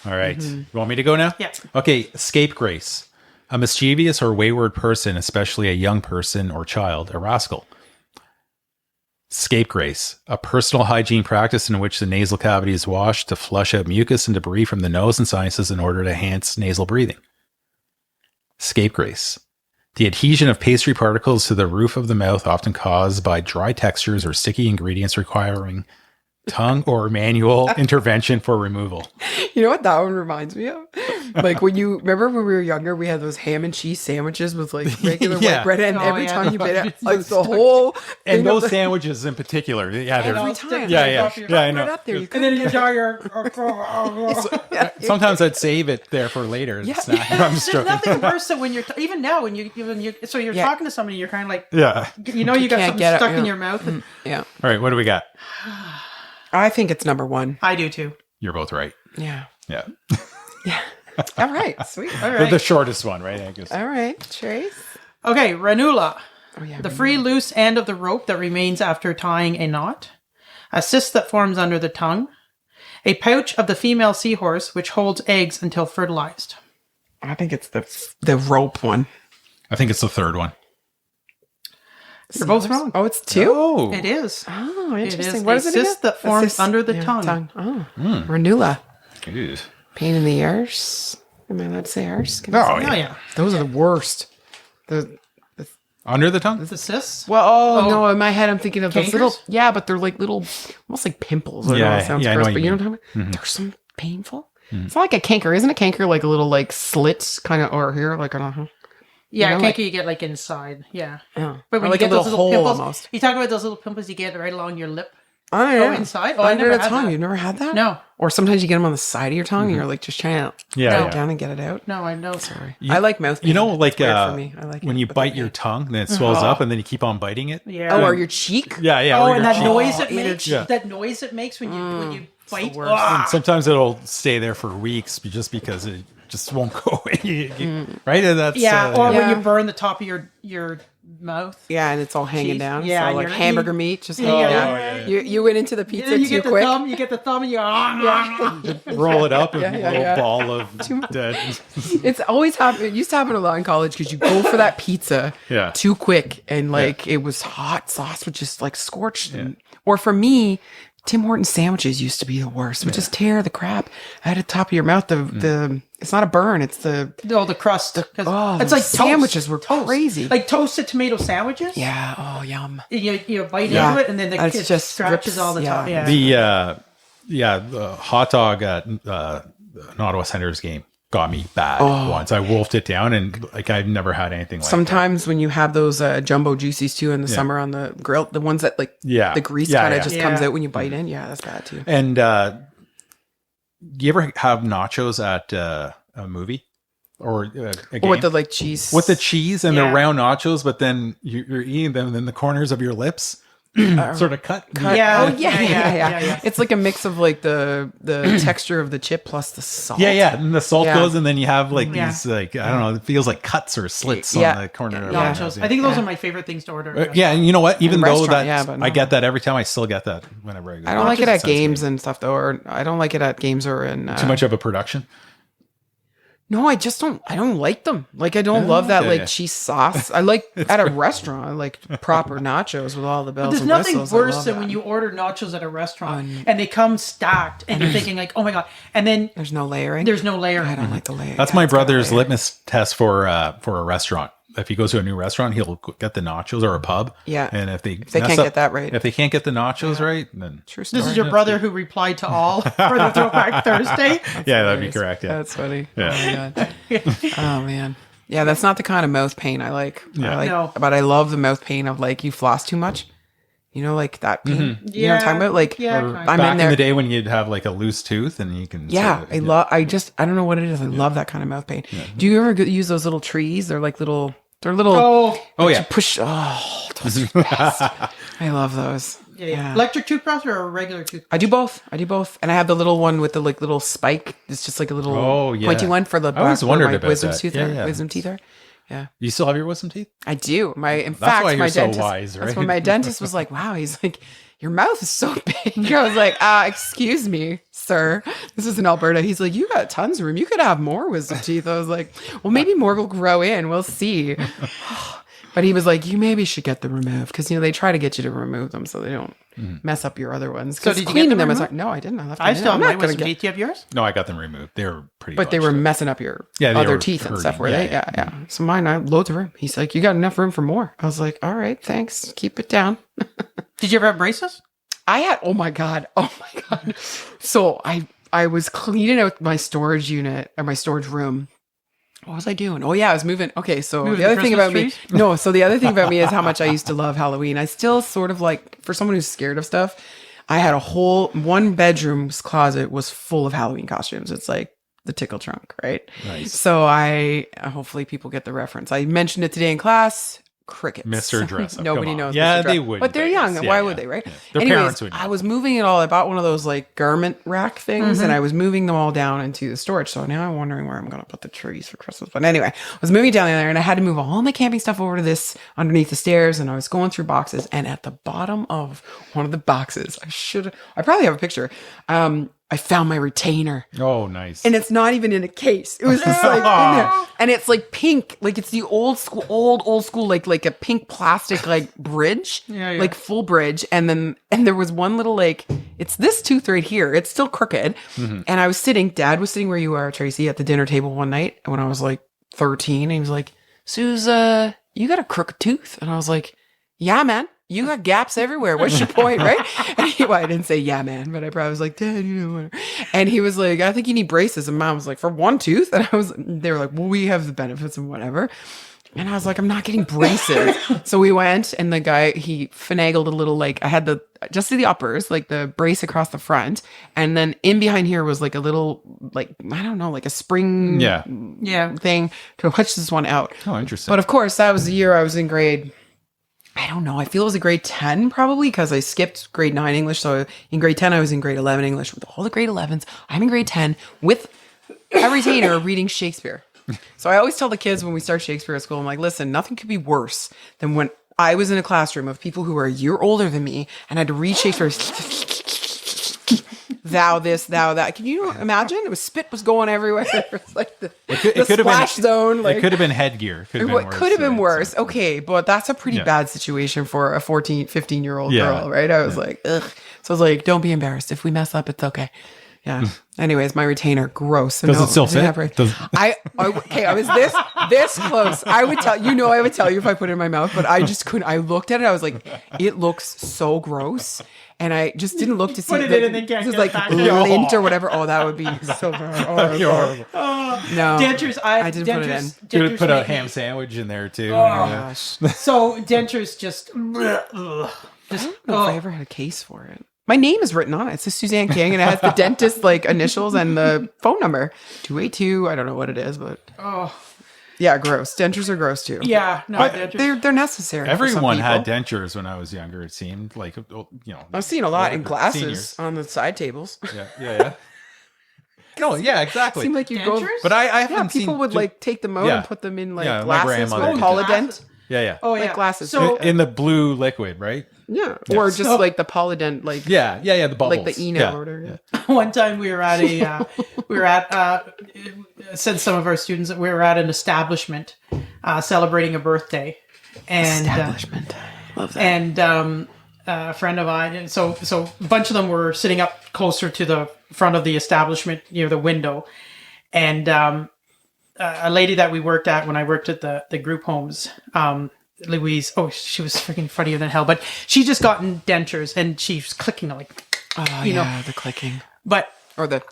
All right. You want me to go now? Yeah. Okay. Scapegrace. A mischievous or wayward person, especially a young person or child, a rascal. Scapegrace. A personal hygiene practice in which the nasal cavity is washed to flush out mucus and debris from the nose and sinuses in order to enhance nasal breathing. Scapegrace. The adhesion of pastry particles to the roof of the mouth, often caused by dry textures or sticky ingredients requiring tongue or manual intervention for removal. You know what that one reminds me of? Like when you remember when we were younger, we had those ham and cheese sandwiches with like regular Yeah. white bread, and Oh, every yeah. time you bit it, It's like the stuck. whole And thing those of the- sandwiches in particular. Yeah, they're every time. Yeah, I know. Right up there, you And then couldn't you get die. Sometimes I'd save it there for later. Yeah. Snack. I'm just There's joking. nothing worse than when you're even now when you're so you're Yeah. talking to somebody, you're kind of like Yeah. you got can't something get it, stuck in yeah. your mouth. And Yeah, All right. What do we got? I think it's number one. I do too. You're both right. Yeah. Yeah. All right, sweet. All The right, shortest one, right? I guess. all right, Trace. Okay, ranula. Oh yeah. The free loose end of the rope that remains after tying a knot. A cyst that forms under the tongue. A pouch of the female seahorse which holds eggs until fertilized. I think it's the rope one. I think it's the third one. You're both wrong. Oh, it's two? Oh. It is. Oh, It interesting. is What a is it again? cyst that forms under the tongue. Oh, ranula. Ew. Pain in the arse. Am I allowed to say arse? Can I Oh, say- Oh, yeah. Those are the worst. The Under the tongue? The cysts? Well, no, in my head I'm thinking of those little, Cankers? yeah, but they're like little, almost like pimples. I know Yeah, it sounds yeah, I know gross, what but you you know what I'm talking about? Mm-hmm. They're so painful. It's not like a canker. Isn't a canker like a little like slit kind of, or here, like, I don't know. Yeah, You know, canker you get like inside. Yeah. Yeah. But when Or like you a get those little little hole pimples, almost. you talk about those little pimples you get right along your lip. Oh, yeah. Inside? Oh, I Under never the had tongue. that. You've never had that? No. Or sometimes you get them on the side of your tongue and you're like just trying to Yeah, go yeah. down and get it out. No, I know. Sorry. I like mouth pain. You know, like It's weird for me. I like when it, you but bite the your pain. tongue, then it swells up, and then you keep on biting it. Yeah. Oh, or your cheek? Yeah, yeah. Oh, or and your that cheek. noise it inner makes. Yeah. That noise it makes when you bite. worst. Ah! Sometimes it'll stay there for weeks just because it just won't go away. Right? And that's Yeah, or when Yeah. you burn the top of your mouth. Yeah, and it's all hanging Cheese. down. Yeah, so and like you're- hamburger you- meat just Yeah, hanging yeah, down. yeah, yeah. You went into the And pizza then you too get the quick. thumb. You get the thumb, and you roll it up and Yeah, yeah, a little yeah. ball of dead. It's always happened. It used to happen a lot in college because you go for that pizza Yeah. too quick and like it was hot sauce would just like scorch them. Or for me, Tim Hortons sandwiches used to be the worst. Would just tear the crap out of the top of your mouth. The it's not a burn. It's the oh, the crust. 'Cause oh, it's the like sandwiches toast. were Toast. crazy. Like toasted tomato sandwiches. yeah. Oh, yum. You bite Yeah. into it, and then It's it just scratches rips- all the top. yeah. Yeah. The hot dog at an Ottawa Senators game got me bad once. I wolfed it down, and like I've never had anything like that. Sometimes when you have those jumbo juicies too in the summer on the grill, the ones that like Yeah. the grease Yeah, kind of yeah. just Yeah. comes out when you bite in. Yeah, that's bad too. And do you ever have nachos at a movie or a game? Or with the like cheese. With the cheese and Yeah. the round nachos, but then you're eating them, and then the corners of your lips sort of cut. Yeah. Oh yeah. yeah. It's like a mix of like the texture of the chip plus the salt. Yeah. And the salt Yeah. goes, and then you have like Yeah. these, like, I don't know, it feels like cuts or slits Yeah. on the corner. Yeah. of Nachos. it. I think those are my favorite things to order. Yeah, and you know what? Even In though restaurant, that yeah, but I no. get that every time, I still get that whenever I go. I don't like it at Sense games game. and stuff though, or I don't like it at games or in. Too much of a production. No, I just don't. I don't like them. Like I don't love that yeah, like yeah. cheese sauce. I like at a restaurant. I like proper nachos with all the bells There's and nothing whistles. I worse love than that. when you order nachos at a restaurant and they come stacked, and you're thinking like, oh my god, and then There's no layering. there's no layer. I don't like the layering. That's Yeah, my it's gotta brother's layer. litmus test for a restaurant. If he goes to a new restaurant, he'll get the nachos or a pub. Yeah. And if they they mess can't up- get that right. if they can't get the nachos right, then True story. This is your brother who replied to all for the Throwback Thursday. yeah, that'd be correct. Yeah. That's funny. Yeah. Oh my god. Oh man. Yeah, that's not the kind of mouth pain I like. Yeah. I like, No. but I love the mouth pain of like you floss too much. You know, like that pain. You know what I'm talking about? Like Yeah, Or kind I'm back in there. the day when you'd have like a loose tooth and you can. Yeah, sort of- I love. I don't know what it is. I love that kind of mouth pain. Do you ever use those little trees? They're like little. They're little. Oh, Oh You yeah. push. Oh, those are the best. I love those. yeah. Electric toothbrush or a regular toothbrush? I do both. And I have the little one with the like little spike. It's just like a little Oh, yeah. pointy one for the. I always back where wondered my about wisdom that. tooth. Yeah, are- yeah. Wisdom teeth are. Yeah, You still have your wisdom teeth? I do. In That's fact, why you're my so dentist. wise, That's right? when my dentist was like, "Wow," he's like, "Your mouth is so big." I was like, "Excuse me, sir. This is in Alberta." He's like, "You got tons of room. You could have more wisdom teeth." I was like, "Well, maybe more will grow in. We'll see." But he was like, "You maybe should get them removed because they try to get you to remove them so they don't mess up your other ones." So Because did you get cleaning them them is removed? like, no, I didn't. I left. I them in. still have I'm my not gonna wisdom get. teeth. Do you have yours? No, I got them removed. They were pretty. But they were busted. messing up your Yeah, they other were teeth and stuff, hurting. were they? Yeah, Yeah, yeah. So mine, I have loads of room. He's like, "You got enough room for more." I was like, "All right, thanks. Keep it down." Did you ever have braces? I had, oh my God. So I was cleaning out my storage unit or my storage room. What was I doing? Oh yeah, I was moving. Okay, so Moving the other the thing Christmas about me, trees? no, so the other thing about me is how much I used to love Halloween. I still sort of like, for someone who's scared of stuff, I had a whole, one bedroom's closet was full of Halloween costumes. It's like the tickle trunk, right? Nice. So hopefully people get the reference. I mentioned it today in class. crickets. Mr. Dress Up. Nobody Come on. knows. Yeah, Mr. Dress they Up. would. But they're young. Why would they, right? Yeah. Their Anyways, parents would know. I was moving it all. I bought one of those like garment rack things, and I was moving them all down into the storage. So now I'm wondering where I'm going to put the trees for Christmas. But anyway, I was moving down there, and I had to move all my camping stuff over to this underneath the stairs, and I was going through boxes, and at the bottom of one of the boxes, I probably have a picture. I found my retainer. Oh, nice. And it's not even in a case. It was just like in there. And it's like pink. Like it's the old school, like a pink plastic like bridge. Yeah. Like full bridge. And there was one little like, it's this tooth right here. It's still crooked. And I was Dad was sitting where you are, Tracy, at the dinner table one night when I was like 13. And he was like, Suze, you got a crooked tooth? And I was like, yeah, man. You got gaps everywhere. What's your point, right? And I didn't say, yeah, man, but I probably was like, Dad, you know what? And he was like, I think you need braces. And Mom was like, for one tooth? And they were like, well, we have the benefits and whatever. And I was like, I'm not getting braces. So we went, and the guy, he finagled a little, like, I had just the uppers, like the brace across the front. And then in behind here was like a little, like, I don't know, like a spring thing to watch this one out. Oh, interesting. But of course, that was the year I was in grade, I don't know. I feel it was a grade 10 probably because I skipped grade 9 English. So in grade 10, I was in grade 11 English with all the grade 11s. I'm in grade 10 with a retainer reading Shakespeare. So I always tell the kids when we start Shakespeare at school, I'm like, listen, nothing could be worse than when I was in a classroom of people who were a year older than me and I had to read Shakespeare. Thou this, thou that. Can you imagine? It was spit was going everywhere. It was like the splash zone. Like, it could have been headgear. It could have been worse. Okay, but that's a pretty bad situation for a 14, 15-year-old girl, right? I was like, ugh. So I was like, don't be embarrassed. If we mess up, it's okay. Yeah. Anyways, my retainer, gross. Does it still fit? I was this close. I would tell you if I put it in my mouth, but I just couldn't. I looked at it. I was like, it looks so gross. And I just didn't look to see Put it in and then can't this is get like it back. lint or whatever. Oh, that would be so bad. Horrible. No, Dentures. I didn't put it in. Could have put a ham sandwich in there too. Oh gosh. So dentures just. I don't know if I ever had a case for it. My name is written on it. It says Suzanne King, and it has the dentist like initials and the phone number 282. I don't know what it is, but yeah, gross. Dentures are gross too. Yeah, no, but they're necessary. Everyone had dentures when I was younger. It seemed like I've seen a lot in glasses seniors. on the side tables. Yeah. No, yeah, exactly. Seemed like you go, but I haven't seen people would like take them out and put them in like my glasses grandmother with did. polydent. Yeah. Oh, yeah. Like glasses. So In the blue liquid, right? Yeah, or just like the polydent, like Yeah. The bubbles. like the Eno order. Yeah. one time we were at said some of our students that we were at an establishment celebrating a birthday, and Establishment. Love that. and a friend of mine, so a bunch of them were sitting up closer to the front of the establishment near the window, and a lady that we worked at when I worked at the group homes, Louise, she was freaking funnier than hell, but she just gotten dentures and she's clicking like, the clicking. but Or the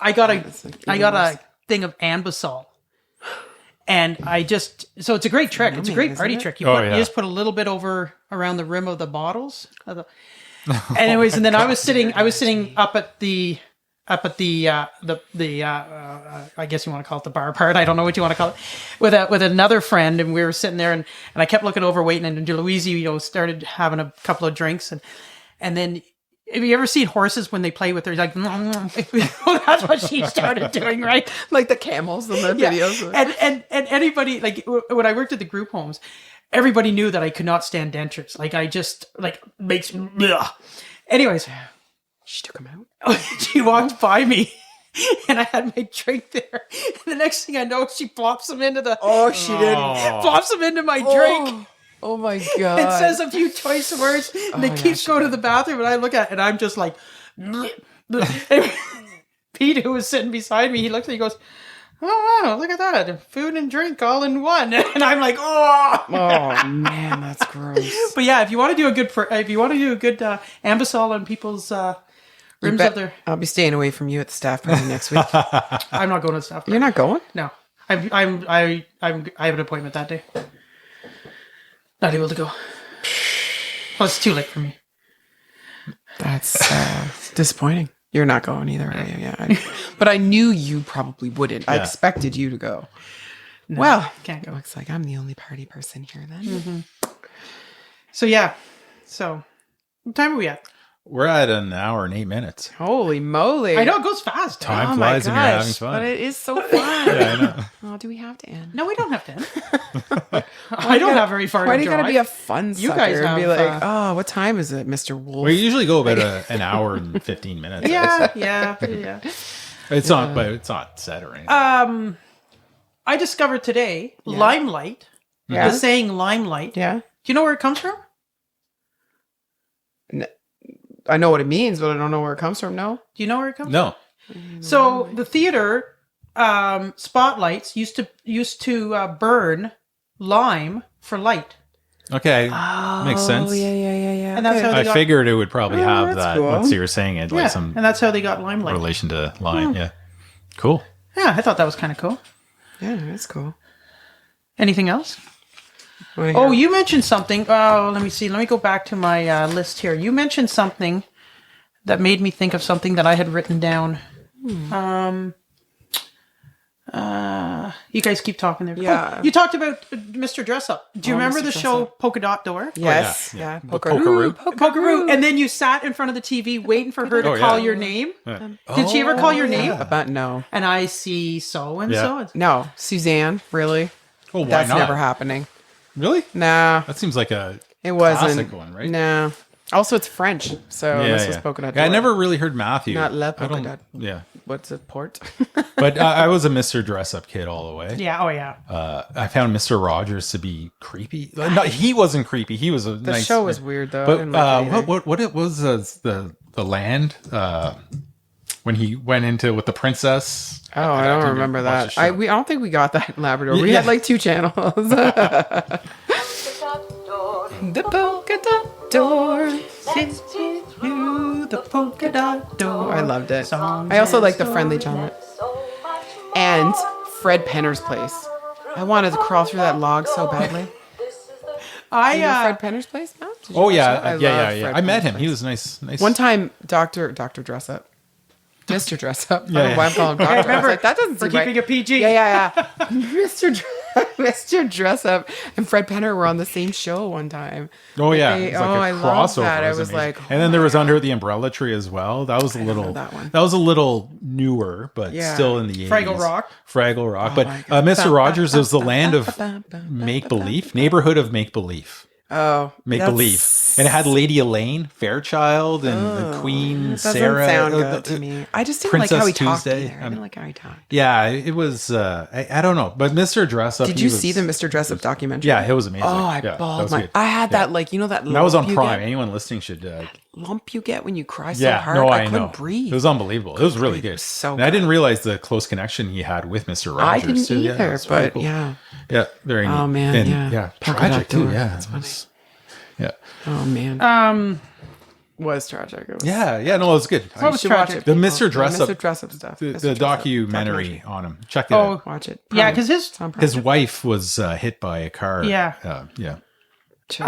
I got a thing of Ambisol. And so it's a great trick. It's a great party trick. You just put a little bit around the rim of the bottles. Anyways, and then I was sitting up at the I guess you want to call it the bar part. I don't know what you want to call it. With another friend, and we were sitting there, and I kept looking over, waiting, and Louise, started having a couple of drinks, and then. Have you ever seen horses when they play with their like? That's what she started doing, right? like the camels in the videos. And anybody like when I worked at the group homes, everybody knew that I could not stand dentures. Like I just like makes. Ugh. Anyways, she took them out. She walked by me. And I had my drink there. And the next thing I know, she plops them into the. Oh, she did. Plops them into my drink. Oh my God. It says a few choice words. And they keep going to the bathroom. And I look at it and I'm just like. Pete, who was sitting beside me, he looks at me and goes, oh, wow, look at that. Food and drink all in one. And I'm like, oh. Oh, man, that's gross. But yeah, if you want to do a good Ambisol on people's rims of their. I'll be staying away from you at the staff party next week. I'm not going to the staff party. You're not going? No. I have an appointment that day. Not able to go. Well, it's too late for me. That's disappointing. You're not going either. Right? Yeah. But I knew you probably wouldn't. I expected you to go. Well, can't go. looks like I'm the only party person here then. So yeah. So what time are we at? We're at an hour and 8 minutes. Holy moly. I know it goes fast. Time Oh my flies when you're having gosh, fun. but it is so fun. Yeah, I know. Oh, do we have to end? No, we don't have to end. I don't have very far Why to do you drive. gotta be a fun You sucker guys and be have, like, oh, what time is it, Mr. Wolf? We usually go about an hour and 15 minutes. yeah, yeah. It's not, but it's not set or anything. I discovered today limelight. Yeah. The saying limelight. Yeah. Do you know where it comes from? I know what it means, but I don't know where it comes from. No. Do you know where it comes No. from? So the theater spotlights used to burn lime for light. Okay. Makes sense. Oh, yeah. And that's how they I got figured it would probably have that's that cool. once you were saying it, like yeah, some and that's how they got limelight. relation to lime. Yeah. Cool. Yeah, I thought that was kind of cool. Yeah, that's cool. Anything else? Wanna Oh, hear- you mentioned something. Oh, let me see. Let me go back to my list here. You mentioned something that made me think of something that I had written down. You guys keep talking there. Yeah. Oh, you talked about Mr. Dress Up. Do you remember Mr. the Dress show Up. Polka Dot Door? Yes. yeah. Yeah. The Pokeroo. Pokeroo. And then you sat in front of the TV waiting for her to Oh, call yeah. your name. Yeah. Did she ever call your name? But no. And I see so and so. No. Suzanne, really? Well, why That's not? never happening. Really? Nah. That seems like a It wasn't. classic one, right? Nah. Also, it's French, so this was polka dot. Yeah, I door. never really heard Matthew. Not Le I polka don't- dot. Yeah. What's it? Port. But I was a Mr. Dress Up kid all the way. Yeah. Oh, yeah. I found Mr. Rogers to be creepy. No, he wasn't creepy. He was a The nice show was weird though. I But didn't like it either. what it was the land when he went into with the princess. Oh, I don't didn't remember watch that. the show. I don't think we got that in Labrador. We Yeah. had like 2 channels. The polka dot door. Through the polka dot door. I loved it. Songs I also and like the Friendly Giant and Fred Penner's place. I wanted to crawl through that log so badly. You know Fred Penner's place? No? Did you Oh watch yeah, that? I yeah. love Fred I met Penner's him. place. He was nice. One time, Doctor Dress Up. Mr. Dress Up. I don't know Yeah, why I'm calling him Doctor. I was remember, like, that doesn't for seem right. keeping it PG. Yeah. Mr. Dress Up and Fred Penner were on the same show one time. Oh yeah, They- it was like I a love crossover. that. It I was amazing. like, and then there was Under the Umbrella Tree as well. That was a little. that one. That was a little newer, but Yeah. still in the 80s. Fraggle Rock. Fraggle Rock. But my God. Mr. Rogers is the land of make believe, neighborhood of make believe. Oh, Make that's- believe, and it had Lady Elaine, Fairchild, and the Queen Doesn't Sarah. sound the- good to me. I just didn't Princess like how he talked Tuesday. either. I didn't like how he talked. Yeah, it was. I don't know, but Mr. Dress Up. Did he you was- see the Mr. Dress Up documentary? Yeah, it was amazing. Oh, I yeah, that bawled was my. good. I had Yeah. that like that. That was on lump you Prime. get- Anyone listening should. Lump you get when you cry so Yeah, hard. no, I I couldn't know. breathe. It was unbelievable. It was really breathe. It good. was so And I didn't good. realize the close connection he had with Mr. Rogers. I didn't too. Yeah, either, it's really but cool. yeah. Yeah, very neat. Oh, man, And, yeah. Polka tragic dot too. door. Yeah, That's it was- yeah, Oh man. Was tragic. It was, yeah. No, it was good. What was You should watch tragic? it, The people. Mr. Dress The Up- Mr. Dress Up stuff. the Mr. Dress Up documentary on him. Check it Oh, out. Watch it. yeah, Prime. because his It's on Prime. His wife was hit by a car. Yeah. Yeah. Just-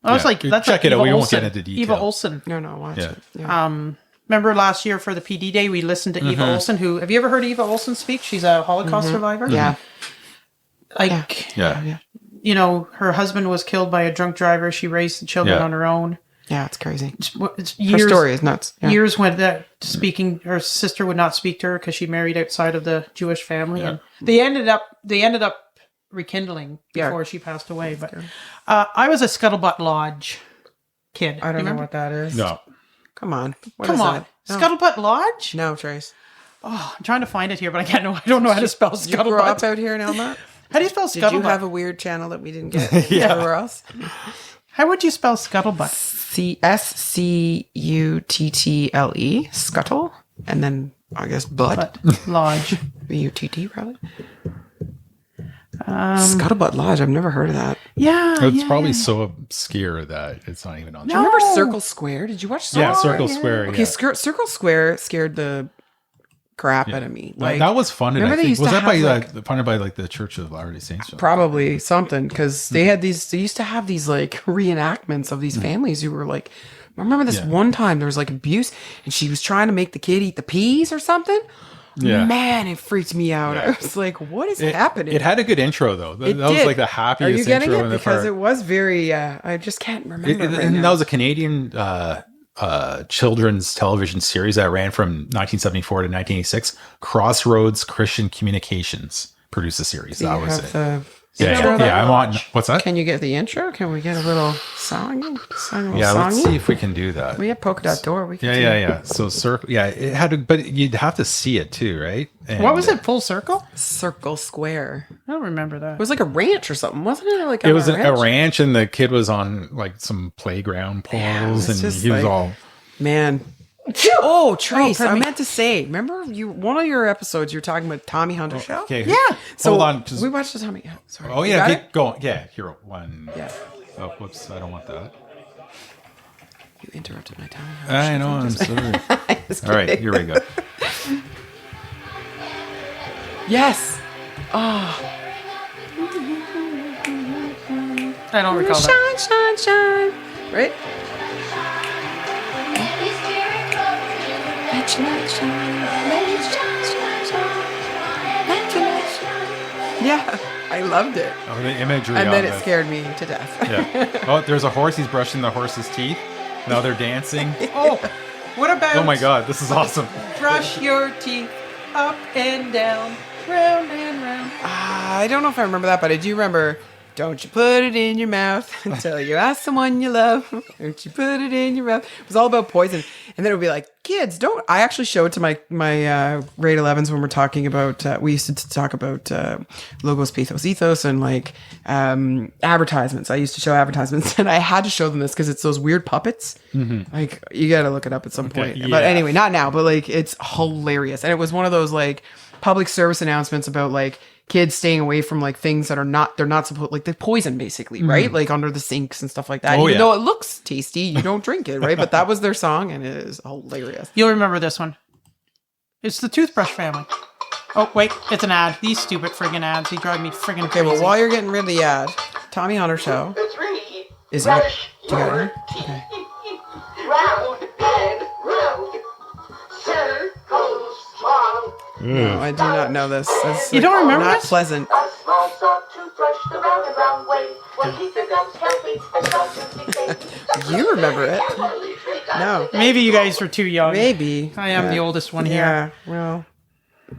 I was Yeah, like, that's check like it out. Eva We won't Olsen. get into detail. Eva Olsen. no, watch Yeah. it. Yeah. Remember last year for the PD Day, we listened to Eva Olsen. Who have you ever heard Eva Olsen speak? She's a Holocaust survivor. Yeah. Like, Yeah. you know, her husband was killed by a drunk driver. She raised the children Yeah. on her own. Yeah, it's crazy. It's Her years, story is nuts. Yeah. years when that speaking, her sister would not speak to her because she married outside of the Jewish family, Yeah. and they ended up rekindling Yeah. before she passed away. But I was a Scuttlebutt Lodge kid. I don't You know remember? what that is. No. Come on. What Come is on, that? No. Scuttlebutt Lodge. No, Trace. Oh, I'm trying to find it here, but I can't know. I don't know how to spell Did you grow up Scuttlebutt. out here in Elmont? How do you spell Did you Scuttlebutt? have a weird channel that we didn't get everywhere else? How would you spell Scuttlebutt? SCUTTLE, Scuttle, and then I guess butt. Lodge. BUTT probably. Scuttlebutt Lodge. I've never heard of that. Yeah, It's yeah, probably yeah. so obscure that it's not even on. Do you remember No. Circle Square? Did you watch Circle Yeah, Square? Circle Square. Okay, Yeah. Circle Square scared the crap out of me. Like that was funded. remember I they think. used Was to that by have, funded by like the Church of Latter-day Saints? probably something because they had these. They used to have these like reenactments of these families who were like. I remember this Yeah. one time there was like abuse, and she was trying to make the kid eat the peas or something. Yeah. Man, it freaked me out. I was like, what is happening? It had a good intro though. That was did. like the Are happiest you getting intro it? in the Because part. it was very, I just can't remember right And now. that was a Canadian children's television series that ran from 1974 to 1986. Crossroads Christian Communications produced the series. Do That you was have it. the Yeah, intro yeah, there? yeah. I'm on. What's that? Can you get the intro? Can we get a little song? Yeah, let's see if we can do that. We have polka dot door. We can Yeah. So circle. Yeah, it had to, but you'd have to see it too, right? And What was it? Full circle? Circle Square. I don't remember that. It was like a ranch or something, wasn't it? Like It was a ranch, and the kid was on like some playground poles, it's and just he was like- all. Man. Oh, Trace, pardon I me. meant to say, remember one of your episodes you were talking about Tommy Hunter show? Okay, Yeah. So hold on. Just, we watched the Tommy. Sorry. oh You yeah, got keep it? going. Yeah, here one. Yeah. Oh, whoops! I don't want that. You interrupted my Tommy Hunter I know. I'm sorry. Just All right, kidding. here we go. Yes. I don't recall that. Shine, shine, shine. Right? Let your light shine. Let it shine, shine, shine. Let your light shine. Yeah, I loved it. Oh, the imagery. And then of it scared me to death. Yeah. Oh, there's a horse. He's brushing the horse's teeth. Now they're dancing. Oh, what about Oh my god, this is awesome. brush your teeth up and down, round and round? I don't know if I remember that, but I do remember. Don't you put it in your mouth until you ask someone you love. Don't you put it in your mouth. It was all about poison. And then it would be like, kids, don't. I actually showed it to my grade 11s when we're talking about, we used to talk about logos, pathos, ethos, and like advertisements. I used to show advertisements, and I had to show them this because it's those weird puppets. Like, you got to look it up at some point. yeah. But anyway, not now, but like, it's hilarious. And it was one of those like public service announcements about like, kids staying away from like things that are not, they're not supposed, like the poison basically, right? Like under the sinks and stuff like that. Oh, Even yeah. though it looks tasty, you don't drink it, right? But that was their song, and it is hilarious. You'll remember this one. It's the toothbrush family. Oh, wait, it's an ad. These stupid friggin' ads. They drive me friggin' Okay, crazy. well, while you're getting rid of the ad, Tommy Hunter show. Is it? Do you got it? Okay. Round and round, circles strong. No, I do not know this. That's, You don't remember not this? pleasant. A small soft toothbrush the round and round way will keep your gums healthy and stop to decay. You remember it? No, Maybe you guys were too young. maybe. I am the oldest one here. Yeah, well,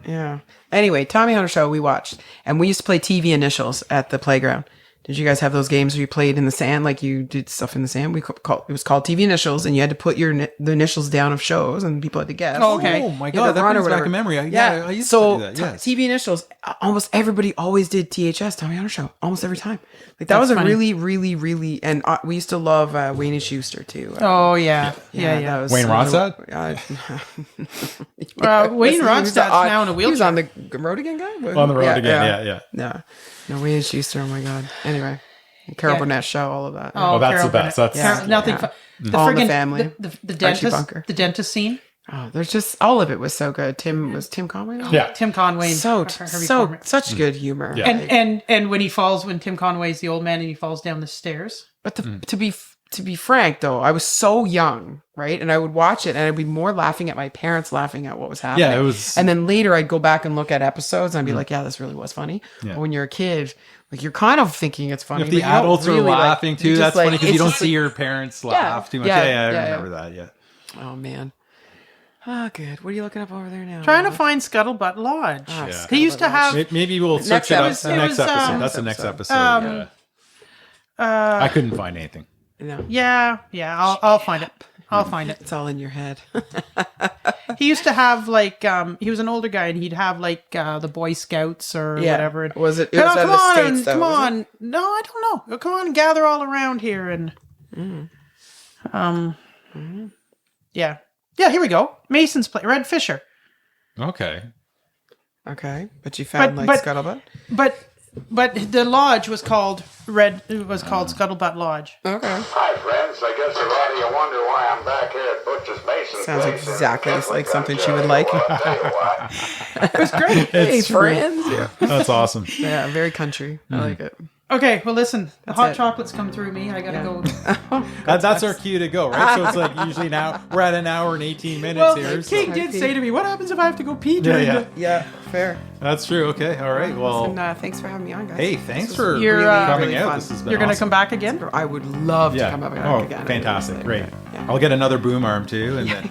yeah. Anyway, Tommy Hunter show we watched, and we used to play TV initials at the playground. Did you guys have those games where you played in the sand, like you did stuff in the sand? It was called TV initials, and you had to put the initials down of shows, and people had to guess. Oh, okay. Oh my Yeah, god, the that run or brings back whatever. a memory. Yeah, I used so to do that. Yes. TV initials. Almost everybody always did THS, Tommy Hunter show, almost every time. Like that was That's a funny. really, really, really, and we used to love Wayne and Schuster too. Oh, yeah. Yeah. that was Wayne Ronstadt? Wayne He was Ronstadt's now in a He was wheelchair. on the road again guy. On the road again. Yeah. No, Wayne and Schuster. Oh my god. Anyway, Carol Yeah. Burnett show, all of that. Oh, that's Carol the best. Burnett. That's- Carol- nothing. yeah. The All in the friggin' Family. The Archie Bunker. dentist. The dentist scene. Oh, there's just all of it was so good. Tim Conway. Though? Yeah. Tim Conway. And Harvey Korman. Such good humor. Yeah. And when Tim Conway's the old man and he falls down the stairs. But to be frank, though, I was so young, right? And I would watch it, and I'd be more laughing at my parents laughing at what was happening. Yeah, it was- And then later, I'd go back and look at episodes, and I'd be like, "Yeah, this really was funny." Yeah. But when you're a kid, like you're kind of thinking it's funny. If but the you don't adults really, are laughing like, too, you're that's just like, funny because it's you don't just see your parents laugh too much. yeah, Yeah, I yeah, remember that. Yeah. Oh man. Oh, good. What are you looking up over there now? Trying to find Scuttlebutt Lodge. Yeah. He used to have. Maybe we'll search Next it up. episode. The next It was, episode. That's the next episode. I couldn't find anything. No, Yeah. I'll find it. I'll find it. it's all in your head. He used to have like he was an older guy and he'd have like the Boy Scouts or Yeah. whatever. And, Was it? It "Oh, was out of come the on, States, though, come was it? on. No, I don't know. Come on, gather all around here and yeah. Yeah, here we go. Mason's play Red Fisher. Okay. Okay, but you found But- like but- Scuttlebutt. But the lodge was called called Scuttlebutt Lodge. Okay, Hi, friends. I guess a lot of you wonder why I'm back here at Butcher's Mason. sounds place in exactly Pittsburgh, like something she Georgia. would like. Well, I'll tell you why. hey friends. Yeah, That's awesome. yeah, very country. I like it. Okay, well, listen. The hot it. chocolates come through me. I gotta go. That's our cue to go, right? So it's like usually now we're at an hour and 18 minutes Well, here. King So. did say to me, "What happens if I have to go pee Yeah, during yeah. the?" Yeah, fair. That's true. Okay. All right. Well, And thanks for having me on, guys. hey, thanks This for was You're, coming really out. fun. This has been You're gonna awesome. come back again. I would love to Yeah. come up again. Oh, again. fantastic. Great. Yeah. I'll get another boom arm too, and then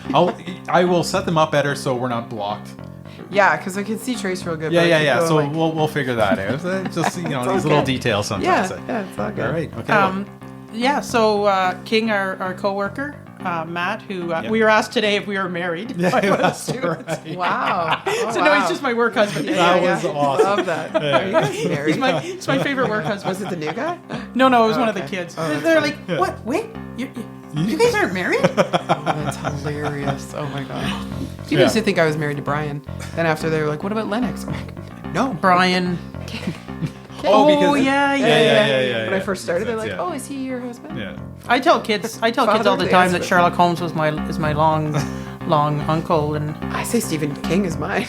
I will set them up better so we're not blocked. Yeah, because I can see Trace real good. Yeah, but I yeah, keep yeah. going, So like, we'll figure that out. Just these all little good. details sometimes. yeah, it's all good. All right. Okay. well, Yeah. So King, our coworker, Matt, who we were asked today if we were married. by one of the students. right. Wow. Oh, So no, he's just my work husband. That was awesome. Love that. Are you guys married? It's my favorite work husband. Was it the new guy? No, it was one of the okay. kids. Oh, that's They're funny. like, "What? Wait, you guys aren't married?" That's hilarious. Oh my god. People Yeah. used to think I was married to Brian. Then after they were like, "What about Lennox?" I'm like, "No, Brian. Oh, because yeah. yeah. When I first started, they're like, Yeah. "Oh, is he your husband?" Yeah. I tell kids all Father, the they time ask that for- Sherlock Holmes was my long uncle, and I say Stephen King is mine.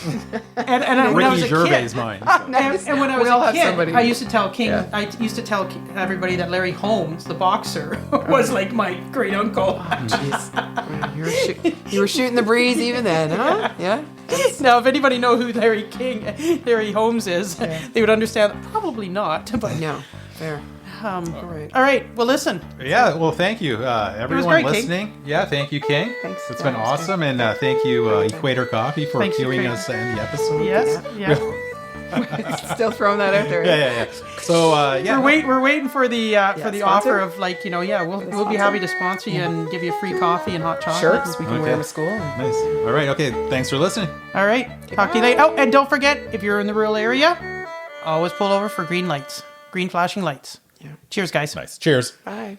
when I was Ricky a Gervais kid. mine. And when I was We all a have kid, somebody. I used to tell King. Yeah. I used to tell everybody that Larry Holmes, the boxer, was like my great uncle. Jeez. You were shooting the breeze even then, huh? Yeah. Now, if anybody know who Larry Holmes is, they would understand. Probably not, but No. Fair. All right. all right. Well, listen. Yeah, well, thank you, everyone great, King. listening. Yeah, thank you, King. Thanks. It's Yeah, been it was awesome, and thank you, Equator Coffee, for Thanks, cueing Equator. us in the episode. Yes. Yeah. Still throwing that out there. Yeah. So, yeah. We're waiting for the sponsor? offer of we'll be happy to sponsor you and give you free coffee and hot chocolate. Shirts we can Okay. wear to school. And Nice. All right. Okay. Thanks for listening. All right. Talk to you later. Oh, and don't forget, if you're in the rural area, always pull over for green lights, green flashing lights. Yeah. Cheers, guys. Nice. Cheers. bye.